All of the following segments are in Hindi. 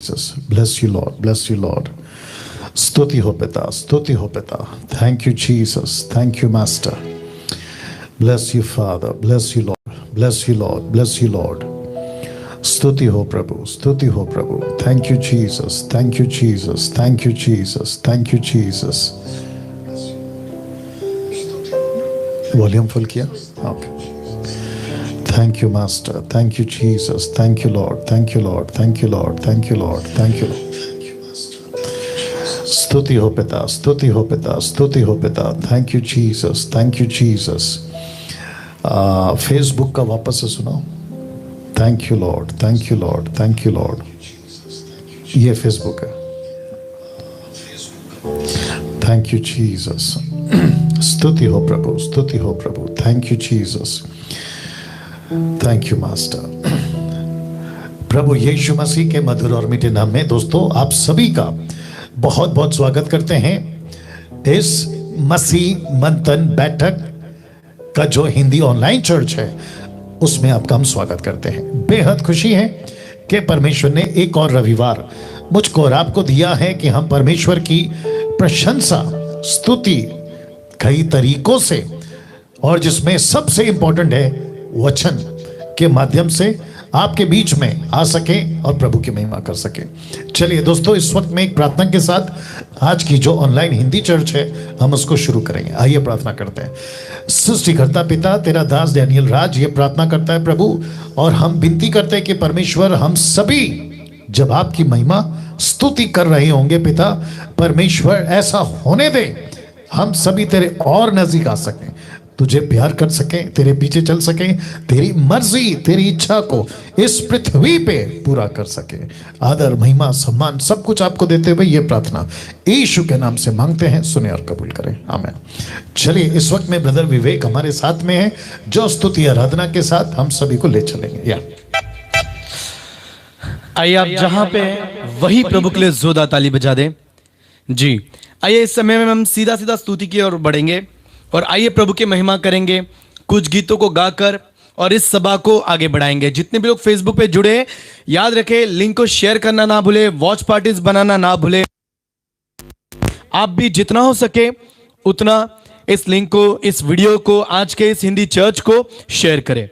Jesus. Bless you, Lord. Bless you, Lord. Stuti ho pita. Stuti ho pita. Thank you, Jesus. Thank you, Master. Bless you, Father. Bless you, Lord. Bless you, Lord. Bless you, Lord. Stuti ho Prabhu. Stuti ho Prabhu. Thank you, Jesus. Thank you, Jesus. Thank you, Jesus. Thank you, Jesus. Volume full किया? Okay. Thank you, Master. Thank you, Jesus. Thank you, Lord. Thank you, Lord. Thank you, Lord. Thank you, Lord. Thank you, Lord. स्तुति हो पिता, स्तुति हो पिता, स्तुति हो पिता. Thank you, Jesus. Thank you, Jesus. Facebook का वापस से सुनाओ. Thank you, Lord. Thank you, Lord. Thank you, Lord. ये फेसबुक है. Thank you, Jesus. स्तुति हो प्रभु, स्तुति हो प्रभु. Thank you, Jesus. Thank you, Master. प्रभु यीशु मसीह के मधुर और मीठे नाम में दोस्तों आप सभी का बहुत बहुत स्वागत करते हैं इस मसीह मंथन बैठक का जो हिंदी ऑनलाइन चर्च है उसमें आपका हम स्वागत करते हैं. बेहद खुशी है कि परमेश्वर ने एक और रविवार मुझको और आपको दिया है कि हम परमेश्वर की प्रशंसा स्तुति कई तरीकों से और जिसमें सबसे इंपॉर्टेंट है वचन के माध्यम से आपके बीच में आ सके और प्रभु की महिमा कर सके. चलिए दोस्तों इस वक्त में एक प्रार्थना के साथ आज की जो ऑनलाइन हिंदी चर्च है हम उसको शुरू करेंगे. आइए प्रार्थना करते हैं. सृष्टिकर्ता पिता तेरा दास डैनियल राज ये प्रार्थना करता है प्रभु और हम विनती करते हैं कि परमेश्वर हम सभी जब आपकी महिमा स्तुति कर रहे होंगे पिता परमेश्वर ऐसा होने दे हम सभी तेरे और नजदीक आ सकें तुझे प्यार कर सकें तेरे पीछे चल सकें तेरी मर्जी तेरी इच्छा को इस पृथ्वी पे पूरा कर सके. आदर महिमा सम्मान सब कुछ आपको देते हुए ये प्रार्थना यीशु के नाम से मांगते हैं सुने और कबूल करें. आमीन. चलिए इस वक्त में ब्रदर विवेक हमारे साथ में है जो स्तुति आराधना के साथ हम सभी को ले चलेंगे. या आइए आप जहां पे वही प्रभु के लिए जोरदार ताली बजा दें. जी आइए इस समय में हम सीधा सीधा स्तुति की ओर बढ़ेंगे और आइए प्रभु की महिमा करेंगे कुछ गीतों को गाकर और इस सभा को आगे बढ़ाएंगे. जितने भी लोग फेसबुक पे जुड़े याद रखें लिंक को शेयर करना ना भूले वॉच पार्टीज बनाना ना भूले. आप भी जितना हो सके उतना इस लिंक को इस वीडियो को आज के इस हिंदी चर्च को शेयर करें.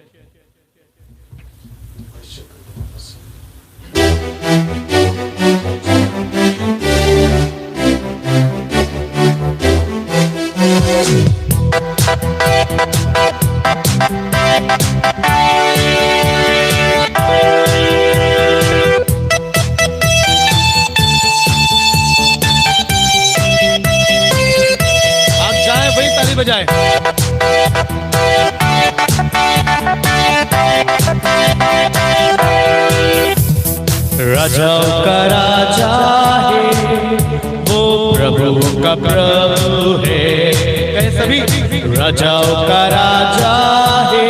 बजाए राजाओं का राजा है वो प्रभु का प्रभु है. कहे सभी राजाओं का राजा है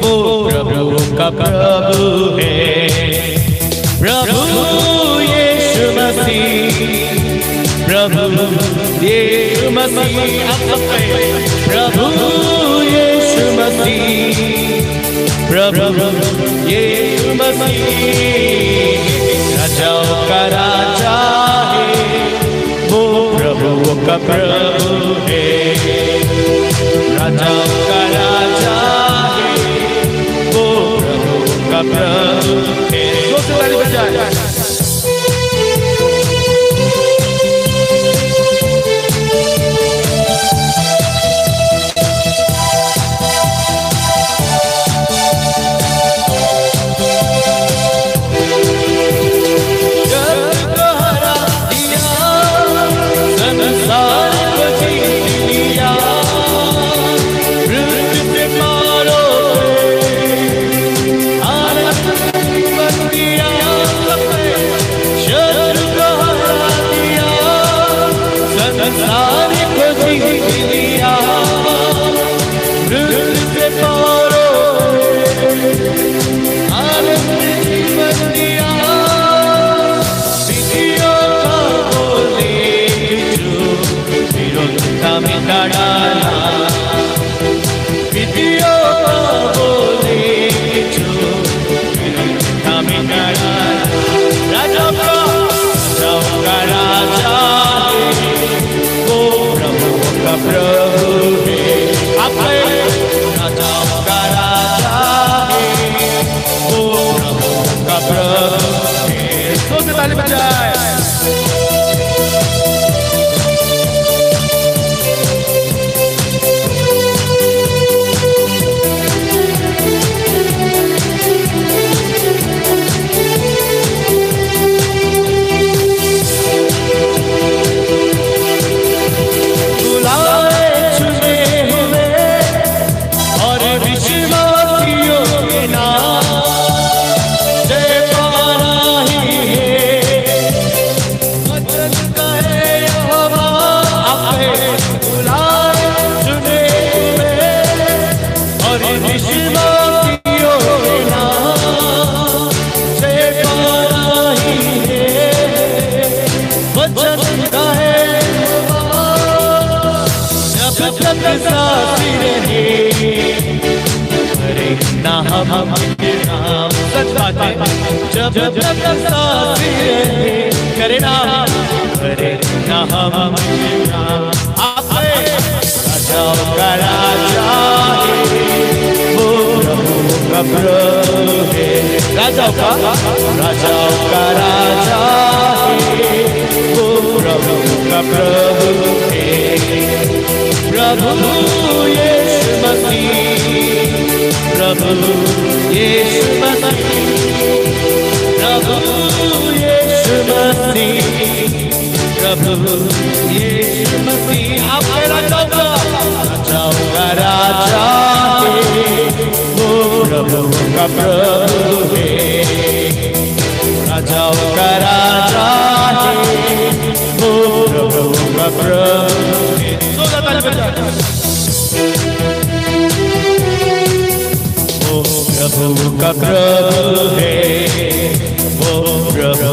वो प्रभु का प्रभु है. प्रभु यीशु मसीह प्रभु यीशु मसीह आप सब कहें प्रभु यीशु मसीह प्रभु यीशु मसीह राजाओं का राजा है वो प्रभु का प्रभु है. राजाओं का राजा है वो प्रभु का प्रभु है. जोर से ताली बजाएं. ताली बजाए। जब जब साथी रहे करे नाम, करे ना हम आपे राजाओं का राजा है, वो प्रभु का प्रभु है। राजाओं का राजा है, वो प्रभु का प्रभु है। प्रभु यीशु मसीह, प्रभु यीशु मसीह, प्रभु यीशु मसीह, प्रभु यीशु मसीह। आपके राजाओं का राजा है, वो प्रभु का प्रभु है। राजाओं का राजा है, वो प्रभु का प्रभु है। प्रभु का प्रभु है, वो प्रभु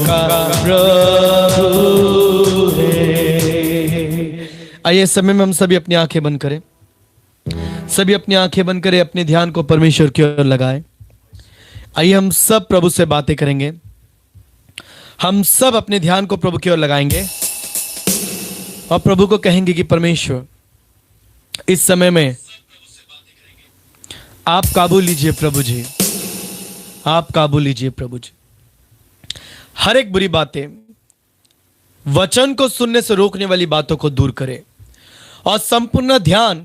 का प्रभु है। आइए इस समय में हम सभी अपनी आंखें बंद करें, सभी अपनी आंखें बंद करें, अपने ध्यान को परमेश्वर की ओर लगाएं। आइए हम सब प्रभु से बातें करेंगे, हम सब अपने ध्यान को प्रभु की ओर लगाएंगे और प्रभु को कहेंगे कि परमेश्वर इस समय में आप काबू लीजिए प्रभु जी, आप काबू लीजिए प्रभु जी। हर एक बुरी बातें, वचन को सुनने से रोकने वाली बातों को दूर करें और संपूर्ण ध्यान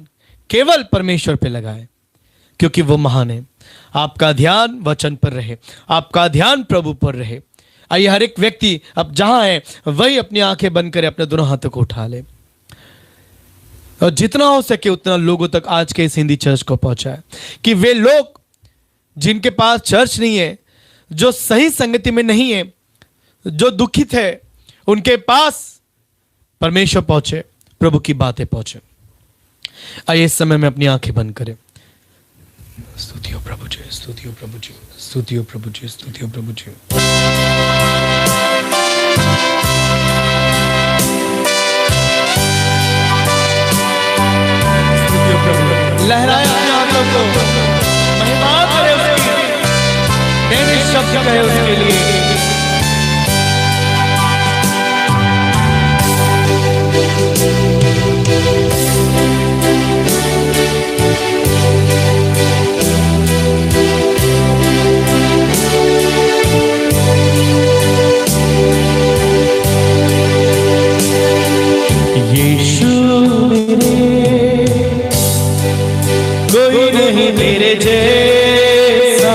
केवल परमेश्वर पे लगाएं, क्योंकि वो महान है। आपका ध्यान वचन पर रहे, आपका ध्यान प्रभु पर रहे। आइए हर एक व्यक्ति अब जहां है वही अपनी आंखें बंद करे, अपने दोनों हाथों को उठा ले और जितना हो सके उतना लोगों तक आज के इस हिंदी चर्च को पहुंचाए, कि वे लोग जिनके पास चर्च नहीं है, जो सही संगति में नहीं है, जो दुखित है, उनके पास परमेश्वर पहुंचे, प्रभु की बातें पहुंचे। आइए इस समय में अपनी आंखें बंद करें। स्तुति हो प्रभु जी, स्तुति हो प्रभु जी, स्तुति हो प्रभु जी, स्तुति हो प्रभु जी। लहराए अपने हाथों को, महिमा करे उसकी, मेरे शब्द कहे उसके लिए। यीशु कोई नहीं मेरे जैसा,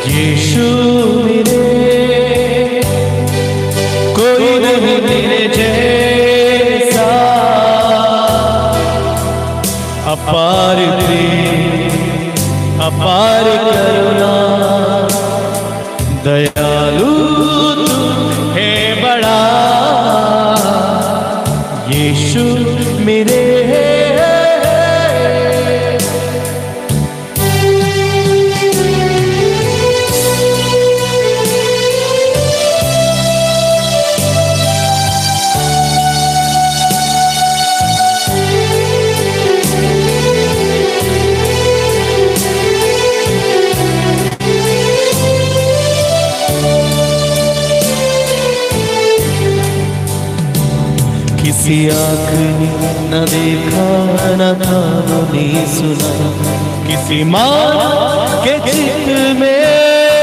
यीशु मेरे कोई नहीं मेरे जैसा। अपार प्रेम, अपार करुणा, दयालु तू है बड़ा। यीशु मेरे किसी आँख ने न देखा न कानों ने सुना, किसी माँ के चित्त में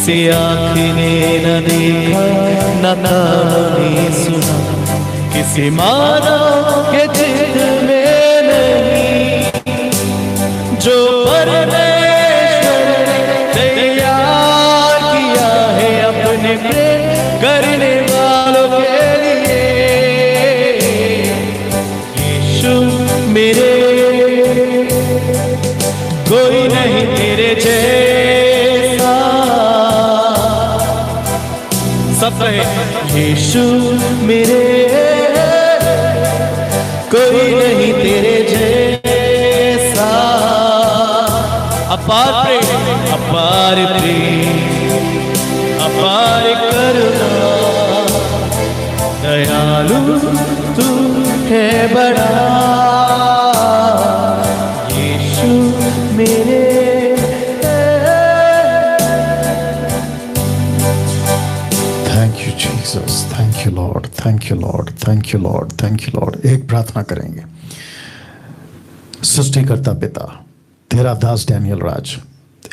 किसी आँख ने न देखा न कानों ने सुना, किसी मानव के चित में नहीं, जो परमेश्वर ने तैयार किया है अपने प्रेम करने वालों के लिए। यीशु मेरे, कोई नहीं तेरे जैसा। सब कहे यीशु मेरे, कोई नहीं तेरे जैसा। अपार प्रेम, अपार प्रेम, अपार करुणा, दयालु तू है बड़ा। यीशु मेरे, thank you Jesus, thank you Lord, thank you Lord, thank you Lord, thank you Lord. एक प्रार्थना करेंगे। सृष्टिकर्ता पिता, तेरा दास डैनियल राज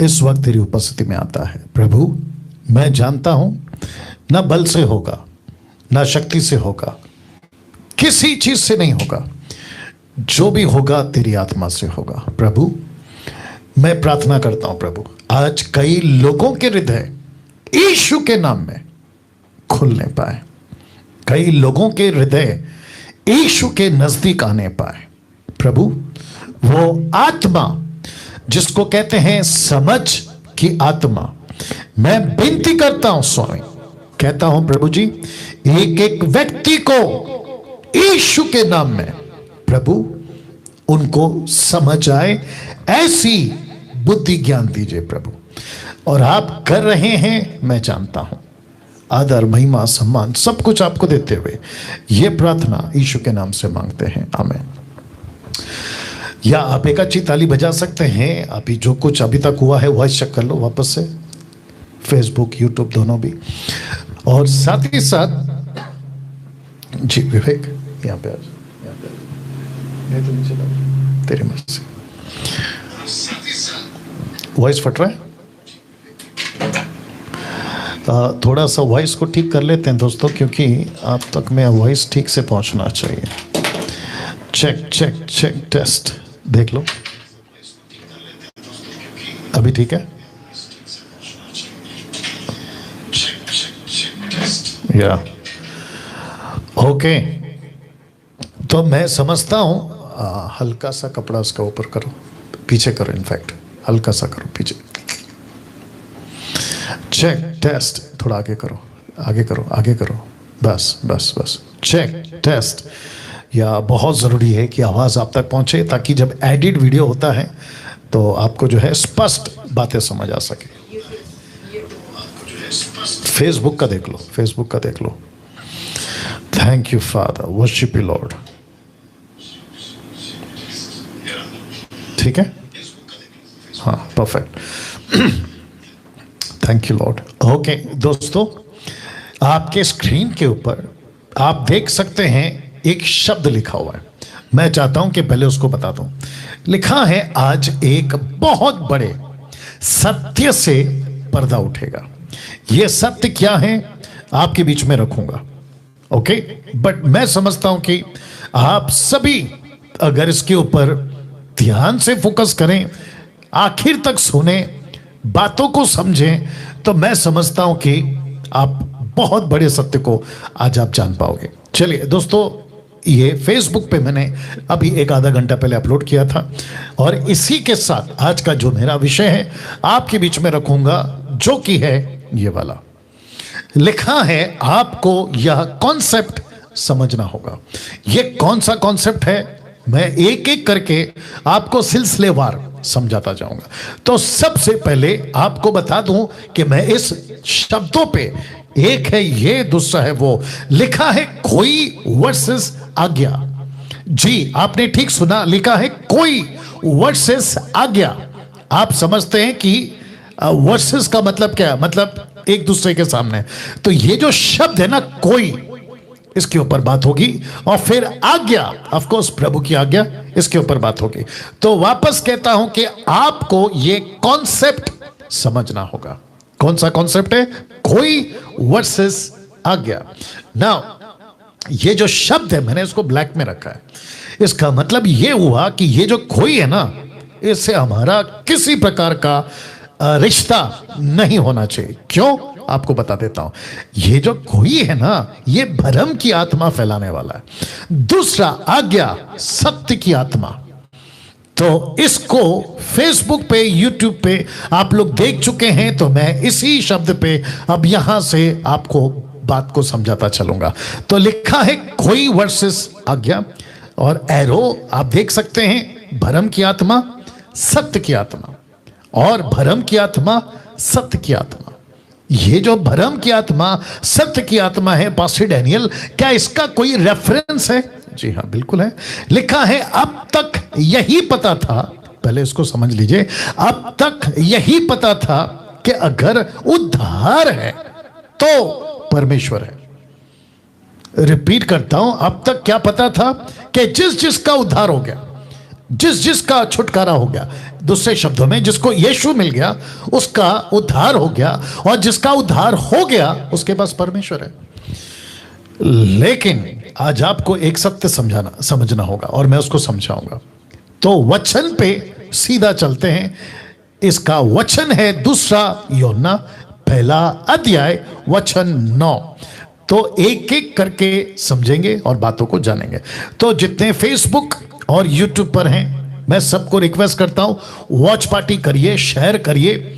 इस वक्त तेरी उपस्थिति में आता है। प्रभु, मैं जानता हूं ना बल से होगा, ना शक्ति से होगा, किसी चीज से नहीं होगा, जो भी होगा तेरी आत्मा से होगा। प्रभु, मैं प्रार्थना करता हूं प्रभु, आज कई लोगों के हृदय यीशु के नाम में खुलने पाए, कई लोगों के हृदय यीशु के नजदीक आने पाए। प्रभु, वो आत्मा जिसको कहते हैं समझ की आत्मा, मैं विनती करता हूं स्वामी, कहता हूं प्रभु जी, एक एक व्यक्ति को यीशु के नाम में प्रभु उनको समझ आए, ऐसी बुद्धि ज्ञान दीजिए प्रभु। और आप कर रहे हैं, मैं जानता हूं। आदर, महिमा, सम्मान सब कुछ आपको देते हुए यह प्रार्थना यीशु के नाम से मांगते हैं, आमीन। या आप एक अच्छी ताली बजा सकते हैं। अभी जो कुछ अभी तक हुआ है वॉइस चेक कर लो वापस से, फेसबुक, यूट्यूब दोनों भी। और साथ ही साथ जी विवेक, यहाँ पे आज, यहाँ पे नहीं तो नीचे लाओ, तेरी मर्जी। वॉइस फट रहा है, थोड़ा सा वॉइस को ठीक कर लेते हैं दोस्तों, क्योंकि आप तक में वॉइस ठीक से पहुंचना चाहिए। चेक चेक चेक, टेस्ट देख लो, अभी ठीक है या ओके। तो मैं समझता हूं, हल्का सा कपड़ा उसका ऊपर करो, पीछे करो, इनफैक्ट हल्का सा करो पीछे। चेक टेस्ट, थोड़ा आगे करो, आगे करो, आगे करो, बस बस बस। Check test. या बहुत ज़रूरी है कि आवाज़ आप तक पहुंचे, ताकि जब एडिट वीडियो होता है तो आपको जो है स्पष्ट बातें समझ आ सके। फेसबुक का देख लो, फेसबुक का देख लो। Thank you father, worship you lord. ठीक है, हाँ perfect, thank you lord. Okay दोस्तों, आपके स्क्रीन के ऊपर आप देख सकते हैं एक शब्द लिखा हुआ है। मैं चाहता हूं कि पहले उसको बता दूं। लिखा है, आज एक बहुत बड़े सत्य से पर्दा उठेगा। यह सत्य क्या है आपके बीच में रखूंगा, ओके। बट मैं समझता हूं कि आप सभी अगर इसके ऊपर ध्यान से फोकस करें, आखिर तक सुने, बातों को समझें, तो मैं समझता हूं कि आप बहुत बड़े सत्य को आज आप जान पाओगे। चलिए दोस्तों, ये फेसबुक पे मैंने अभी एक आधा घंटा पहले अपलोड किया था, और इसी के साथ आज का जो मेरा विषय है आपके बीच में रखूंगा, जो कि है ये वाला। लिखा है, आपको यह कॉन्सेप्ट समझना होगा। ये कौन सा कॉन्सेप्ट है, मैं एक एक करके आपको सिलसिलेवार समझाता जाऊंगा। तो सबसे पहले आपको बता दूं कि मैं इस शब्दों पे, एक है ये, दूसरा है वो। लिखा है कोई वर्सेस आज्ञा। जी आपने ठीक सुना, लिखा है कोई वर्सेस आज्ञा। आप समझते हैं कि वर्सेस का मतलब क्या है, मतलब एक दूसरे के सामने। तो ये जो शब्द है ना, कोई, इसके ऊपर बात होगी। और फिर आज्ञा, ऑफ कोर्स प्रभु की आज्ञा, इसके ऊपर बात होगी। तो वापस कहता हूं कि आपको ये कॉन्सेप्ट समझना होगा, कौन सा कॉन्सेप्ट है? खोई वर्सेस आज्ञा। नाउ ये जो शब्द है मैंने इसको ब्लैक में रखा है, इसका मतलब ये हुआ कि ये जो खोई है ना, इससे हमारा किसी प्रकार का रिश्ता नहीं होना चाहिए। क्यों? आपको बता देता हूं। ये जो खोई है ना, ये भ्रम की आत्मा फैलाने वाला है। दूसरा आज्ञा सत्य की आत्मा। तो इसको फेसबुक पे, यूट्यूब पे आप लोग देख चुके हैं, तो मैं इसी शब्द पे अब यहां से आपको बात को समझाता चलूंगा। तो लिखा है खोई वर्सेस आज्ञा, और एरो आप देख सकते हैं, भ्रम की आत्मा, सत्य की आत्मा, और भ्रम की आत्मा, सत्य की आत्मा। ये जो भ्रम की आत्मा, सत्य की आत्मा है पास्टर डैनियल, क्या इसका कोई रेफरेंस है? जी हां, बिल्कुल है। लिखा है अब तक यही पता था, पहले इसको समझ लीजिए, अब तक यही पता था कि अगर उद्धार है तो परमेश्वर है। रिपीट करता हूं, अब तक क्या पता था? कि जिस जिसका उद्धार हो गया, जिस जिसका छुटकारा हो गया, दूसरे शब्दों में जिसको यीशु मिल गया उसका उद्धार हो गया, और जिसका उद्धार हो गया उसके पास परमेश्वर है। लेकिन आज आपको एक सत्य समझना होगा, और मैं उसको समझाऊंगा। तो वचन पे सीधा चलते हैं। इसका वचन है दूसरा यूहन्ना पहला अध्याय वचन 9। तो एक एक करके समझेंगे और बातों को जानेंगे। तो जितने फेसबुक और यूट्यूब पर हैं, मैं सबको रिक्वेस्ट करता हूं, वॉच पार्टी करिए, शेयर करिए,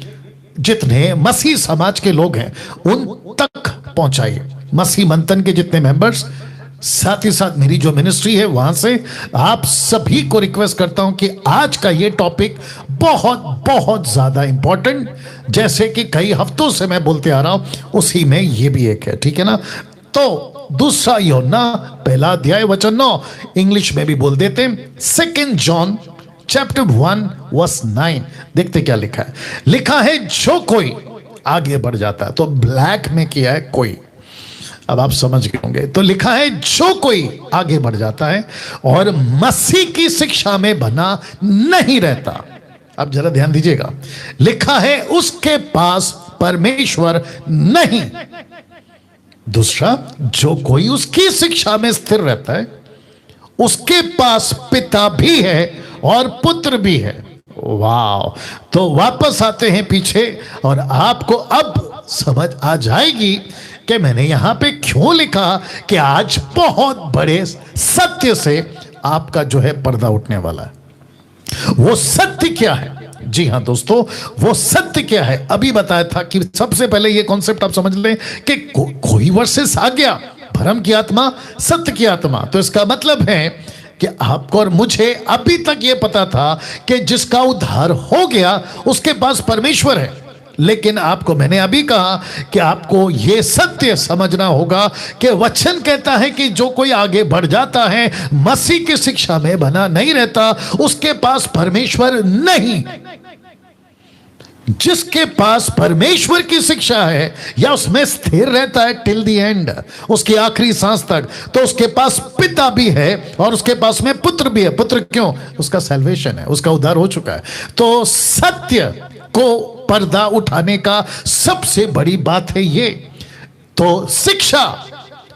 जितने मसीह समाज के लोग हैं उन तक पहुंचाइए, मसीह मंथन के जितने मेंबर्स, साथ ही साथ मेरी जो मिनिस्ट्री है वहां से आप सभी को रिक्वेस्ट करता हूं कि आज का ये टॉपिक बहुत बहुत ज्यादा इंपॉर्टेंट, जैसे कि कई हफ्तों से मैं बोलते आ रहा हूं, उसी में ये भी एक है, ठीक है ना। तो दूसरा यूहन्ना पहला अध्याय वचन 9, इंग्लिश में भी बोल देते हैं, 2 जॉन चैप्टर 1 वर्स 9। देखते क्या लिखा है। लिखा है जो कोई आगे बढ़ जाता है, तो ब्लैक में किया है कोई, अब आप समझ गए होंगे। तो लिखा है जो कोई आगे बढ़ जाता है और मसीह की शिक्षा में बना नहीं रहता। अब जरा ध्यान दीजिएगा, लिखा है उसके पास परमेश्वर नहीं। दूसरा, जो कोई उसकी शिक्षा में स्थिर रहता है उसके पास पिता भी है और पुत्र भी है। वाह! तो वापस आते हैं पीछे, और आपको अब समझ आ जाएगी कि मैंने यहां पे क्यों लिखा कि आज बहुत बड़े सत्य से आपका जो है पर्दा उठने वाला है। वो सत्य क्या है? जी हां दोस्तों, वो सत्य क्या है? अभी बताया था कि सबसे पहले ये कॉन्सेप्ट आप समझ लें कि कोई वर्सेस आज्ञा, भ्रम की आत्मा, सत्य की आत्मा। तो इसका मतलब है कि आपको और मुझे अभी तक ये पता था कि जिसका उद्धार हो गया उसके पास परमेश्वर है। लेकिन आपको मैंने अभी कहा कि आपको यह सत्य समझना होगा कि वचन कहता है कि जो कोई आगे बढ़ जाता है, मसीह की शिक्षा में बना नहीं रहता, उसके पास परमेश्वर नहीं। जिसके पास परमेश्वर की शिक्षा है या उसमें स्थिर रहता है टिल द एंड, उसकी आखिरी सांस तक, तो उसके पास पिता भी है और उसके पास में पुत्र भी है। पुत्र क्यों? उसका सैल्वेशन है, उसका उद्धार हो चुका है। तो सत्य को पर्दा उठाने का सबसे बड़ी बात है ये। तो शिक्षा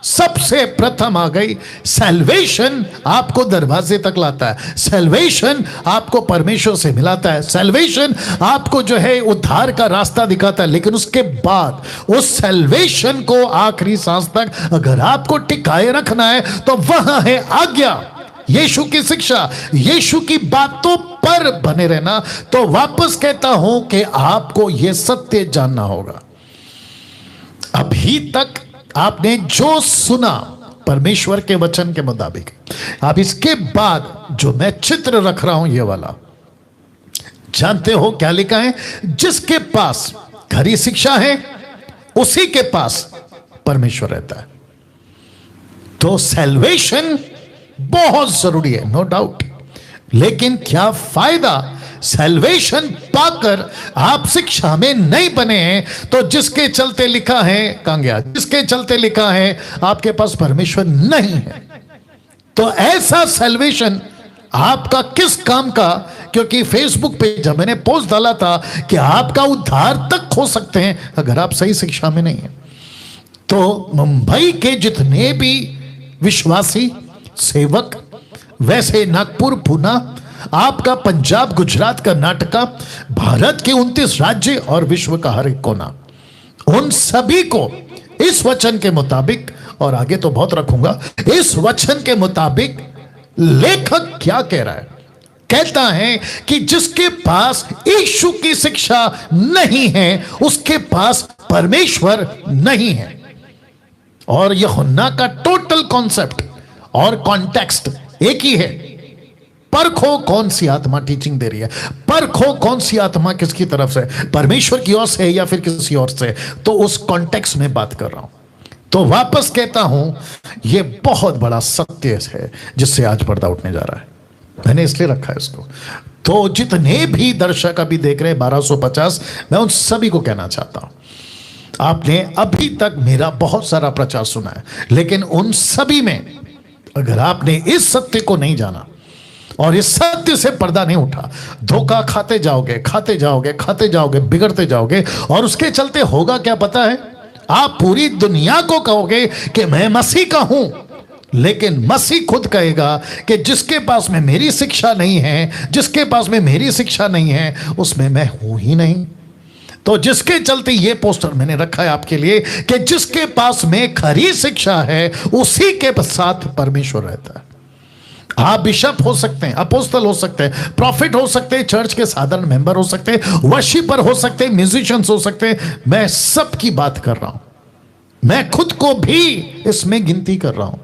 सबसे प्रथम आ गई। सैल्वेशन आपको दरवाजे तक लाता है, सैल्वेशन आपको परमेश्वर से मिलाता है, सैल्वेशन आपको जो है उद्धार का रास्ता दिखाता है। लेकिन उसके बाद उस सैल्वेशन को आखिरी सांस तक अगर आपको टिकाए रखना है तो वहां है आज्ञा, यीशु की शिक्षा, यीशु की बातों पर बने रहना। तो वापस कहता हूं कि आपको यह सत्य जानना होगा। अभी तक आपने जो सुना परमेश्वर के वचन के मुताबिक, अब इसके बाद जो मैं चित्र रख रहा हूं ये वाला, जानते हो क्या लिखा है? जिसके पास खरी शिक्षा है उसी के पास परमेश्वर रहता है। तो सैल्वेशन बहुत जरूरी है, नो डाउट। लेकिन क्या फायदा सैल्वेशन पाकर आप शिक्षा में नहीं बने हैं? तो जिसके चलते लिखा है, कहां गया, जिसके चलते लिखा है आपके पास परमेश्वर नहीं है, तो ऐसा सैल्वेशन आपका किस काम का, क्योंकि फेसबुक पे जब मैंने पोस्ट डाला था कि आपका उद्धार तक हो सकते हैं अगर आप सही शिक्षा में नहीं है। तो मुंबई के जितने भी विश्वासी सेवक, वैसे नागपुर, पुणे, आपका पंजाब, गुजरात, कर्नाटका, भारत के 29 राज्य और विश्व का हर एक कोना, उन सभी को इस वचन के मुताबिक, और आगे तो बहुत रखूंगा, इस वचन के मुताबिक लेखक क्या कह रहा है? कहता है कि जिसके पास यीशु की शिक्षा नहीं है उसके पास परमेश्वर नहीं है। और यूहन्ना का टोटल कॉन्सेप्ट और कॉन्टेक्स्ट एक ही है। परखो कौन सी आत्मा टीचिंग दे रही है, परखो कौन सी आत्मा किसकी तरफ से, परमेश्वर की ओर से या फिर किसी और से। तो उस कॉन्टेक्स्ट में बात कर रहा हूं। तो वापस कहता हूं, यह बहुत बड़ा सत्य है जिससे आज पर्दा उठने जा रहा है। मैंने इसलिए रखा है इसको। तो जितने भी दर्शक अभी देख रहे हैं 1250, मैं उन सभी को कहना चाहता हूं, आपने अभी तक मेरा बहुत सारा प्रचार सुना है, लेकिन उन सभी में अगर आपने इस सत्य को नहीं जाना और इस सत्य से पर्दा नहीं उठा, धोखा खाते जाओगे, खाते जाओगे, खाते जाओगे, बिगड़ते जाओगे। और उसके चलते होगा क्या पता है? आप पूरी दुनिया को कहोगे कि मैं मसीह का हूं, लेकिन मसीह खुद कहेगा कि जिसके पास में मेरी शिक्षा नहीं है, जिसके पास में मेरी शिक्षा नहीं है, उसमें मैं हूं ही नहीं। तो जिसके चलते ये पोस्टर मैंने रखा है आपके लिए कि जिसके पास में खरी शिक्षा है उसी के साथ परमेश्वर रहता है। आप बिशप हो सकते हैं, अपोस्तल हो सकते हैं, प्रॉफिट हो सकते हैं, चर्च के साधारण मेंबर हो सकते हैं, वर्शिपर हो सकते हैं, म्यूजिशियंस हो सकते हैं। मैं सबकी बात कर रहा हूं, मैं खुद को भी इसमें गिनती कर रहा हूं।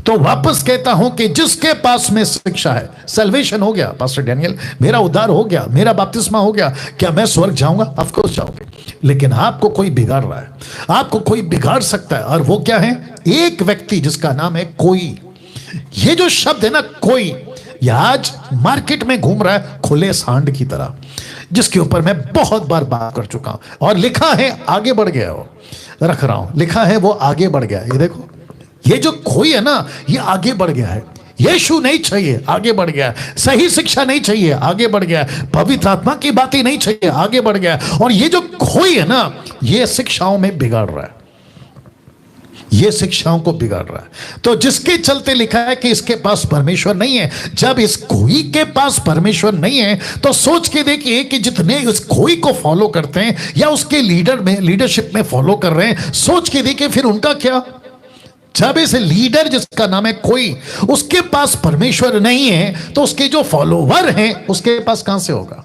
तो वापस कहता हूं कि जिसके पास में शिक्षा है, सल्वेशन हो गया पास्टर डैनियल, मेरा उद्धार हो गया, मेरा बपतिस्मा हो गया, क्या मैं स्वर्ग जाऊंगा? ऑफ कोर्स जाओगे। लेकिन आपको कोई बिगाड़ रहा है, आपको कोई बिगाड़ सकता है। और वो क्या है? एक व्यक्ति जिसका नाम है कोई। ये जो शब्द है ना कोई, ये आज मार्केट में घूम रहा है खुले सांड की तरह, जिसके ऊपर मैं बहुत बार बात कर चुका हूं। और लिखा है आगे बढ़ गया, वो रख रहा हूं, लिखा है वो आगे बढ़ गया। ये देखो, ये जो कोई है ना, ये आगे बढ़ गया है। यीशु नहीं चाहिए, आगे बढ़ गया। सही शिक्षा नहीं चाहिए, आगे बढ़ गया। पवित्र आत्मा की बातें नहीं चाहिए, आगे बढ़ गया। और ये जो कोई है ना, ये शिक्षाओं में बिगाड़ रहा है, ये शिक्षाओं को बिगाड़ रहा है। तो जिसके चलते लिखा है कि इसके पास परमेश्वर नहीं है। जब इस कोई के पास परमेश्वर नहीं है तो सोच के देखिए कि जितने इस कोई को फॉलो करते हैं या उसके लीडर में, लीडरशिप में फॉलो कर रहे हैं, सोच के देखिए फिर उनका क्या। जब इस लीडर जिसका नाम है कोई, उसके पास परमेश्वर नहीं है तो उसके जो फॉलोवर हैं उसके पास कहां से होगा?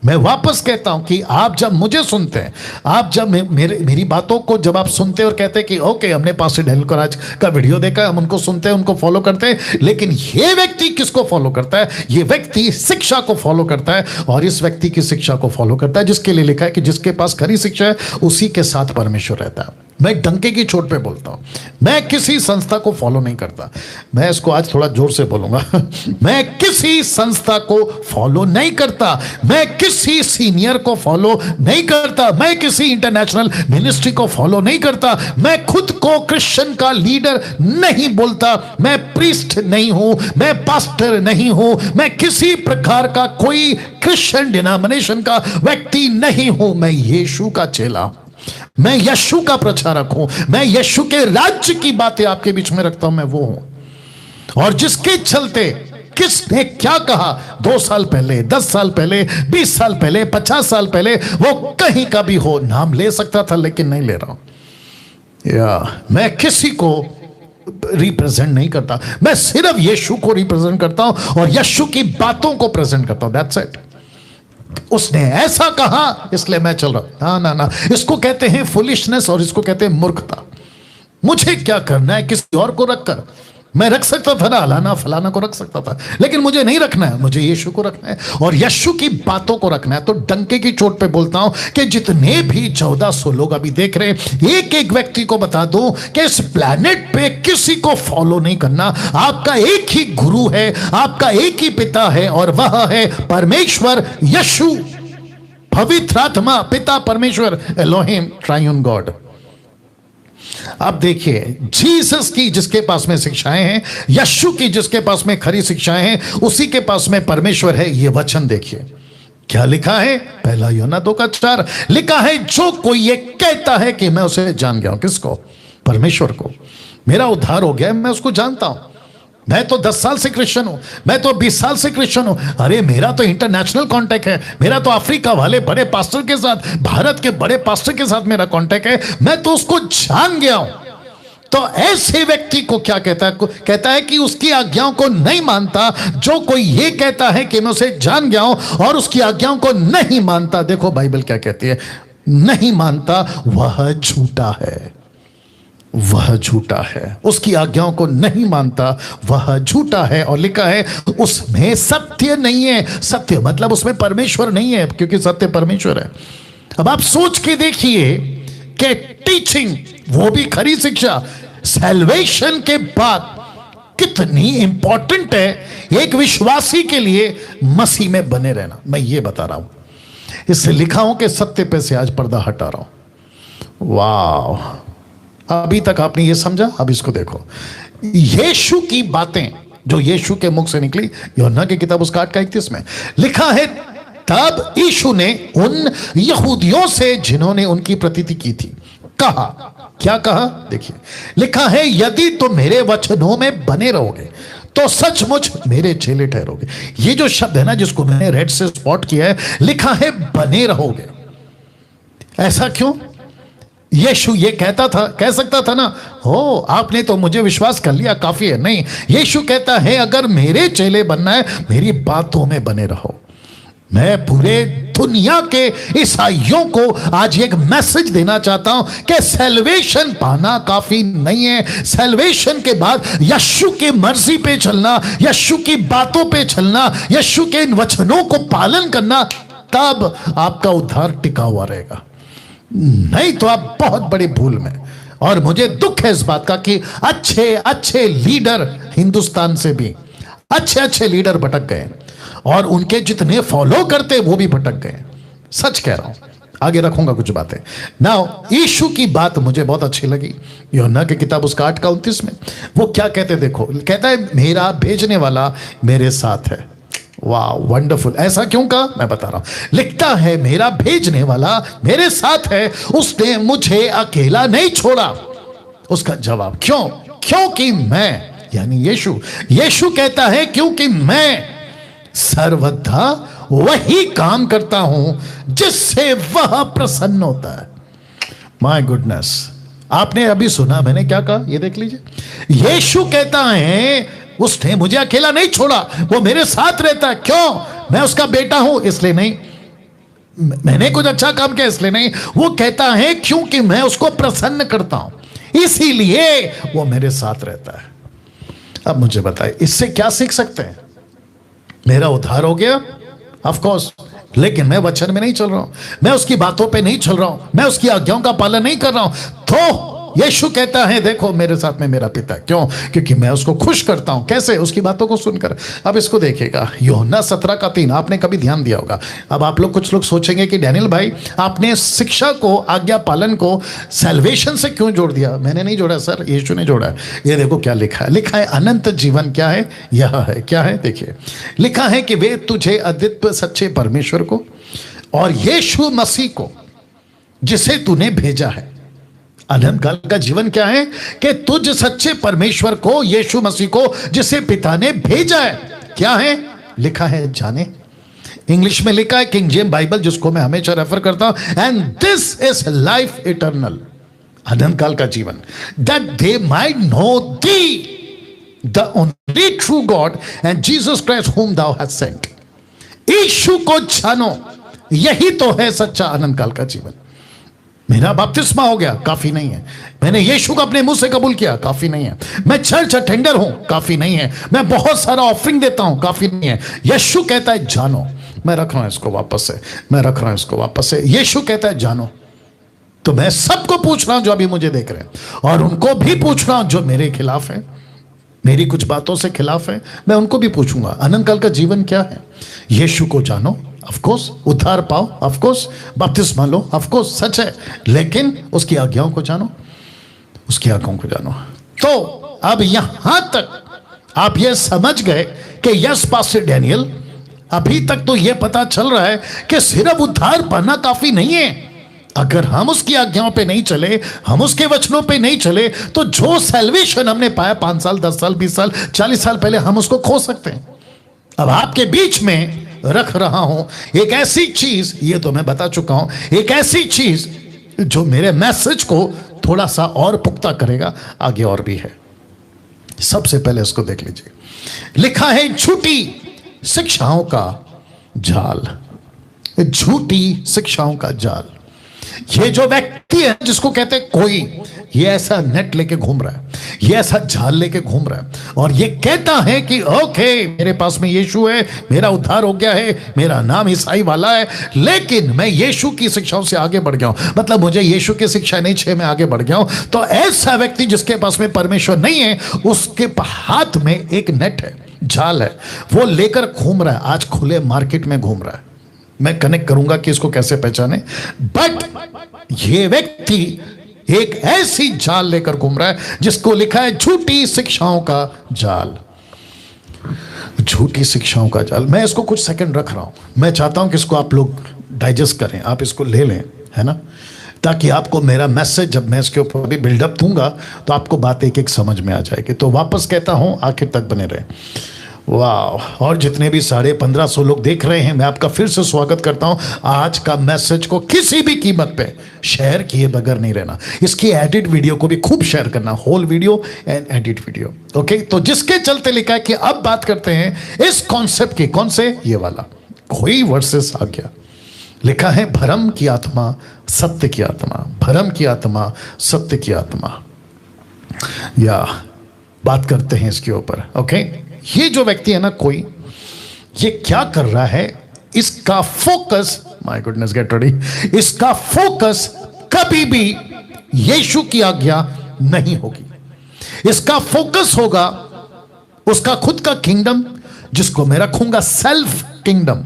मैं वापस कहता हूं कि आप जब मुझे सुनते हैं, आप जब मेरी बातों को जब आप सुनते हैं और कहते हैं कि ओके, हमने पास्टर डैनियल कोराज का वीडियो देखा, हम उनको सुनते हैं, उनको फॉलो करते हैं, लेकिन ये व्यक्ति किसको फॉलो करता है? ये व्यक्ति शिक्षा को फॉलो करता है, और इस व्यक्ति की शिक्षा को फॉलो करता है जिसके लिए लिखा है कि जिसके पास खरी शिक्षा है उसी के साथ परमेश्वर रहता है। मैं डंके की चोट पे बोलता हूं, मैं किसी संस्था को फॉलो नहीं करता। मैं इसको आज थोड़ा जोर से बोलूंगा मैं किसी संस्था को फॉलो नहीं करता, मैं किसी सीनियर को फॉलो नहीं करता, मैं किसी इंटरनेशनल मिनिस्ट्री को फॉलो नहीं करता, मैं खुद को क्रिश्चियन का लीडर नहीं बोलता, मैं प्रीस्ट नहीं हूं, मैं पास्टर नहीं हूं, मैं किसी प्रकार का कोई क्रिश्चियन डिनोमिनेशन का व्यक्ति नहीं हूं। मैं यीशु का चेला, मैं यीशु का प्रचारक हूं, मैं यीशु के राज्य की बातें आपके बीच में रखता हूं, मैं वो हूं। और जिसके चलते किसने क्या कहा 2 साल पहले, 10 साल पहले, 20 साल पहले, 50 साल पहले, वो कहीं का भी हो, नाम ले सकता था लेकिन नहीं ले रहा हूं। मैं किसी को रिप्रेजेंट नहीं करता, मैं सिर्फ यीशु को रिप्रेजेंट करता हूं और यीशु की बातों को प्रेजेंट करता हूं। That's it. उसने ऐसा कहा इसलिए मैं चल रहा। ना, इसको कहते हैं फुलिशनेस और इसको कहते हैं मूर्खता। मुझे क्या करना है किसी और को रखकर? मैं रख सकता था ना, अलाना फलाना को रख सकता था, लेकिन मुझे नहीं रखना है, मुझे यीशु को रखना है और यीशु की बातों को रखना है। तो डंके की चोट पे बोलता हूं कि जितने भी 1400 लोग अभी देख रहे हैं, एक एक व्यक्ति को बता दूं कि इस प्लैनेट पे किसी को फॉलो नहीं करना। आपका एक ही गुरु है, आपका एक ही पिता है और वह है परमेश्वर यीशु, पवित्र आत्मा, पिता परमेश्वर, एलोहिम, ट्राइयून गॉड। अब देखिए, जीसस की जिसके पास में शिक्षाएं हैं, यीशु की जिसके पास में खरी शिक्षाएं हैं, उसी के पास में परमेश्वर है। ये वचन देखिए क्या लिखा है, पहला यूहन्ना 2:4 लिखा है, जो कोई ये कहता है कि मैं उसे जान गया हूं। किसको? परमेश्वर को। मेरा उद्धार हो गया है, मैं उसको जानता हूं। मैं तो 10 साल से क्रिश्चियन हूं, मैं तो 20 साल से क्रिश्चियन हूं। अरे मेरा तो इंटरनेशनल कांटेक्ट है, मेरा तो अफ्रीका वाले बड़े पास्टर के साथ, भारत के बड़े पास्टर के साथ मेरा कांटेक्ट है, मैं तो उसको जान गया हूं। तो ऐसे व्यक्ति को क्या कहता है? कहता है कि उसकी आज्ञाओं को नहीं मानता। जो कोई ये कहता है कि मैं उसे जान गया हूं और उसकी आज्ञाओं को नहीं मानता, देखो बाइबल क्या कहती है, नहीं मानता, वह झूठा है। वह झूठा है, उसकी आज्ञाओं को नहीं मानता, वह झूठा है। और लिखा है उसमें सत्य नहीं है। सत्य मतलब उसमें परमेश्वर नहीं है, क्योंकि सत्य परमेश्वर है। अब आप सोच के देखिए कि टीचिंग, वो भी खरी शिक्षा, सैल्वेशन के बाद कितनी इंपॉर्टेंट है एक विश्वासी के लिए मसीह में बने रहना। मैं ये बता रहा हूं, इससे लिखा हूं कि सत्य पे से आज पर्दा हटा रहा हूं। वाह, अभी तक आपने ये समझा? अब इसको देखो, यीशु की बातें जो यीशु के मुख से निकली, यूहन्ना की किताब उसका 8:31 में लिखा है, तब यीशु ने उन यहूदियों से जिन्होंने उनकी प्रतीति की थी कहा। क्या कहा? देखिए लिखा है, यदि तुम मेरे वचनों में बने रहोगे तो सचमुच मेरे चेले ठहरोगे। ये जो शब्द है ना, जिसको मैंने रेड से स्पॉट किया है, लिखा है बने रहोगे। ऐसा क्यों? यीशु ये कहता था, कह सकता था ना, हो आपने तो मुझे विश्वास कर लिया, काफी है। नहीं, यीशु कहता है अगर मेरे चेले बनना है, मेरी बातों में बने रहो। मैं पूरे दुनिया के ईसाइयों को आज एक मैसेज देना चाहता हूं कि सैल्वेशन पाना काफी नहीं है। सैल्वेशन के बाद यीशु की मर्जी पे चलना, यीशु की बातों पे चलना, यीशु के इन वचनों को पालन करना, तब आपका उद्धार टिका हुआ रहेगा। नहीं तो आप बहुत बड़ी भूल में। और मुझे दुख है इस बात का कि अच्छे अच्छे लीडर हिंदुस्तान से भी अच्छे अच्छे लीडर भटक गए, और उनके जितने फॉलो करते वो भी भटक गए। सच कह रहा हूं, आगे रखूंगा कुछ बातें। नाउ यीशु की बात मुझे बहुत अच्छी लगी, यूहन्ना की किताब उसका 8:29 में वो क्या कहते देखो, कहता है मेरा भेजने वाला मेरे साथ है। वाह, वंडरफुल। ऐसा क्यों कहा? मैं बता रहा हूं। लिखता है मेरा भेजने वाला मेरे साथ है, उसने मुझे अकेला नहीं छोड़ा। उसका जवाब क्यों? क्योंकि मैं, यानी यीशु कहता है क्योंकि मैं सर्वदा वही काम करता हूं जिससे वह प्रसन्न होता है। माय गुडनेस, आपने अभी सुना मैंने क्या कहा, ये देख लीजिए। यीशु कहता है उसने मुझे अकेला नहीं छोड़ा, वो मेरे साथ रहता है। क्यों? मैं उसका बेटा हूं इसलिए नहीं, मैंने कुछ अच्छा काम किया इसलिए नहीं। वो कहता है क्योंकि मैं उसको प्रसन्न करता हूं, इसीलिए वो मेरे साथ रहता है। अब मुझे बताइए इससे क्या सीख सकते हैं? मेरा उद्धार हो गया, ऑफ कोर्स, लेकिन मैं वचन में नहीं चल रहा हूं, मैं उसकी बातों पे नहीं चल रहा हूं, मैं उसकी आज्ञाओं का पालन नहीं कर रहा हूं। तो यीशु कहता है देखो मेरे साथ में मेरा पिता। क्यों? क्योंकि मैं उसको खुश करता हूं। कैसे? उसकी बातों को सुनकर। अब इसको देखिएगा, यूहन्ना 17:3 आपने कभी ध्यान दिया होगा। अब आप लोग, कुछ लोग सोचेंगे कि डैनियल भाई आपने शिक्षा को, आज्ञा पालन को सैल्वेशन से क्यों जोड़ दिया? मैंने नहीं जोड़ा सर, यीशु ने जोड़ा है। ये देखो क्या लिखा है, लिखा है अनंत जीवन क्या है, यह है। क्या है? देखिए लिखा है कि वे तुझे अद्वितीय सच्चे परमेश्वर को और यीशु मसीह को जिसे तूने भेजा है। अनंत काल का जीवन क्या है? कि तुझ सच्चे परमेश्वर को, यीशु मसीह को जिसे पिता ने भेजा है, क्या है? लिखा है जाने। इंग्लिश में लिखा है किंग जेम्स बाइबल, जिसको मैं हमेशा रेफर करता हूं, and this is life eternal, अनंत काल का जीवन, that they might know thee the only true God and Jesus Christ whom thou hast sent। Yeshu को जानो, यही तो है सच्चा अनंत काल का जीवन। मेरा बपतिस्मा हो गया, काफी नहीं है। मैंने यीशु को अपने मुंह से कबूल किया, काफी नहीं है। मैं चर्च अटेंडर हूं, काफी नहीं है। मैं बहुत सारा ऑफरिंग देता हूं, काफी नहीं है। यीशु कहता है जानो। मैं रख रहा हूं इसको वापस से, मैं रख रहा हूं इसको वापस से। यीशु कहता है जानो। तो मैं सबको पूछ रहा हूं जो अभी मुझे देख रहे हैं, और उनको भी पूछ रहा हूं जो मेरे खिलाफ है, मेरी कुछ बातों से खिलाफ है, मैं उनको भी पूछूंगा अनंत काल का जीवन क्या है। यीशु को जानो, ऑफ कोर्स, उद्धार पाओ, ऑफ कोर्स, बपतिस्मा लो, ऑफ कोर्स, सच है, लेकिन उसकी आज्ञाओं को जानो। उसकी आंखों को जानो। तो अब यहां तक आप ये समझ गए कि यस पास्टर डैनियल, अभी तक तो ये पता चल रहा है कि सिर्फ उद्धार पाना काफी नहीं है। अगर हम उसकी आज्ञाओं पे नहीं चले, हम उसके वचनों पे नहीं चले, तो जो सैल्वेशन हमने पाया 5 साल 10 साल 20 साल 40 साल पहले, हम उसको खो सकते हैं। अब आपके बीच में रख रहा हूं एक ऐसी चीज, ये तो मैं बता चुका हूं, एक ऐसी चीज जो मेरे मैसेज को थोड़ा सा और पुख्ता करेगा। आगे और भी है। सबसे पहले इसको देख लीजिए, लिखा है झूठी शिक्षाओं का जाल। झूठी शिक्षाओं का जाल। ये जो व्यक्ति है जिसको कहते हैं कोई, ये ऐसा नेट लेके घूम रहा है, ये ऐसा जाल लेके घूम रहा है और ये कहता है कि ओके मेरे पास में यीशु है, मेरा उद्धार हो गया है, मेरा नाम ईसाई वाला है, लेकिन मैं यीशु की शिक्षाओं से आगे बढ़ गया हूं, मतलब मुझे यीशु की शिक्षा नहीं चाहिए, मैं आगे बढ़ गया हूं। तो ऐसा व्यक्ति जिसके पास में परमेश्वर नहीं है, उसके हाथ में एक नेट है, जाल है, वो लेकर घूम रहा है। आज खुले मार्केट में घूम रहा है। मैं कनेक्ट करूंगा कि इसको कैसे पहचाने, बट ये व्यक्ति एक ऐसी जाल लेकर घूम रहा है जिसको लिखा है झूठी शिक्षाओं का जाल। झूठी शिक्षाओं का जाल। मैं इसको कुछ सेकंड रख रहा हूं, मैं चाहता हूं कि इसको आप लोग डाइजेस्ट करें, आप इसको ले लें, है ना, ताकि आपको मेरा मैसेज जब मैं इसके ऊपर भी बिल्डअप दूंगा तो आपको बात एक एक समझ में आ जाएगी। तो वापस कहता हूं, आखिर तक बने रहे। वाह। और जितने भी 1550 लोग देख रहे हैं, मैं आपका फिर से स्वागत करता हूं। आज का मैसेज को किसी भी कीमत पे शेयर किए बगैर नहीं रहना। इसकी एडिट वीडियो को भी खूब शेयर करना, whole video and edit video. Okay, तो जिसके चलते लिखा है कि अब बात करते हैं इस कॉन्सेप्ट की। कौन से? ये वाला कोई वर्सेस आ गया। लिखा है भरम की आत्मा, सत्य की आत्मा, भरम की आत्मा, सत्य की आत्मा। या बात करते हैं इसके ऊपर। ओके, ये जो व्यक्ति है ना कोई, ये क्या कर रहा है, इसका focus, my goodness get ready, इसका फोकस कभी भी यीशु की आज्ञा नहीं होगी। इसका फोकस होगा उसका खुद का किंगडम, जिसको मैं रखूंगा सेल्फ किंगडम,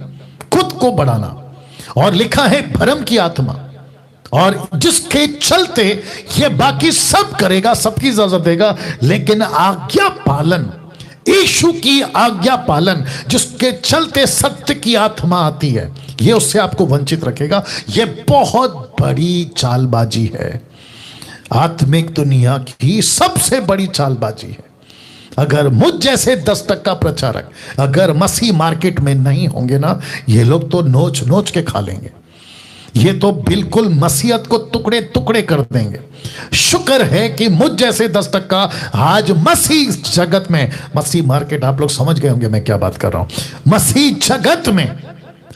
खुद को बढ़ाना। और लिखा है भरम की आत्मा, और जिसके चलते ये बाकी सब करेगा, सबकी इजाजत देगा, लेकिन आज्ञा पालन, यीशु की आज्ञा पालन, जिसके चलते सत्य की आत्मा आती है, ये उससे आपको वंचित रखेगा। ये बहुत बड़ी चालबाजी है, आत्मिक दुनिया की सबसे बड़ी चालबाजी है। अगर मुझ जैसे 10% प्रचारक अगर मसीह मार्केट में नहीं होंगे ना, ये लोग तो नोच नोच के खा लेंगे। ये तो बिल्कुल मसीहत को टुकड़े टुकड़े कर देंगे। शुक्र है कि मुझ जैसे 10% आज मसीह जगत में, मसीह मार्केट आप लोग समझ गए होंगे मैं क्या बात कर रहा हूं, मसीह जगत में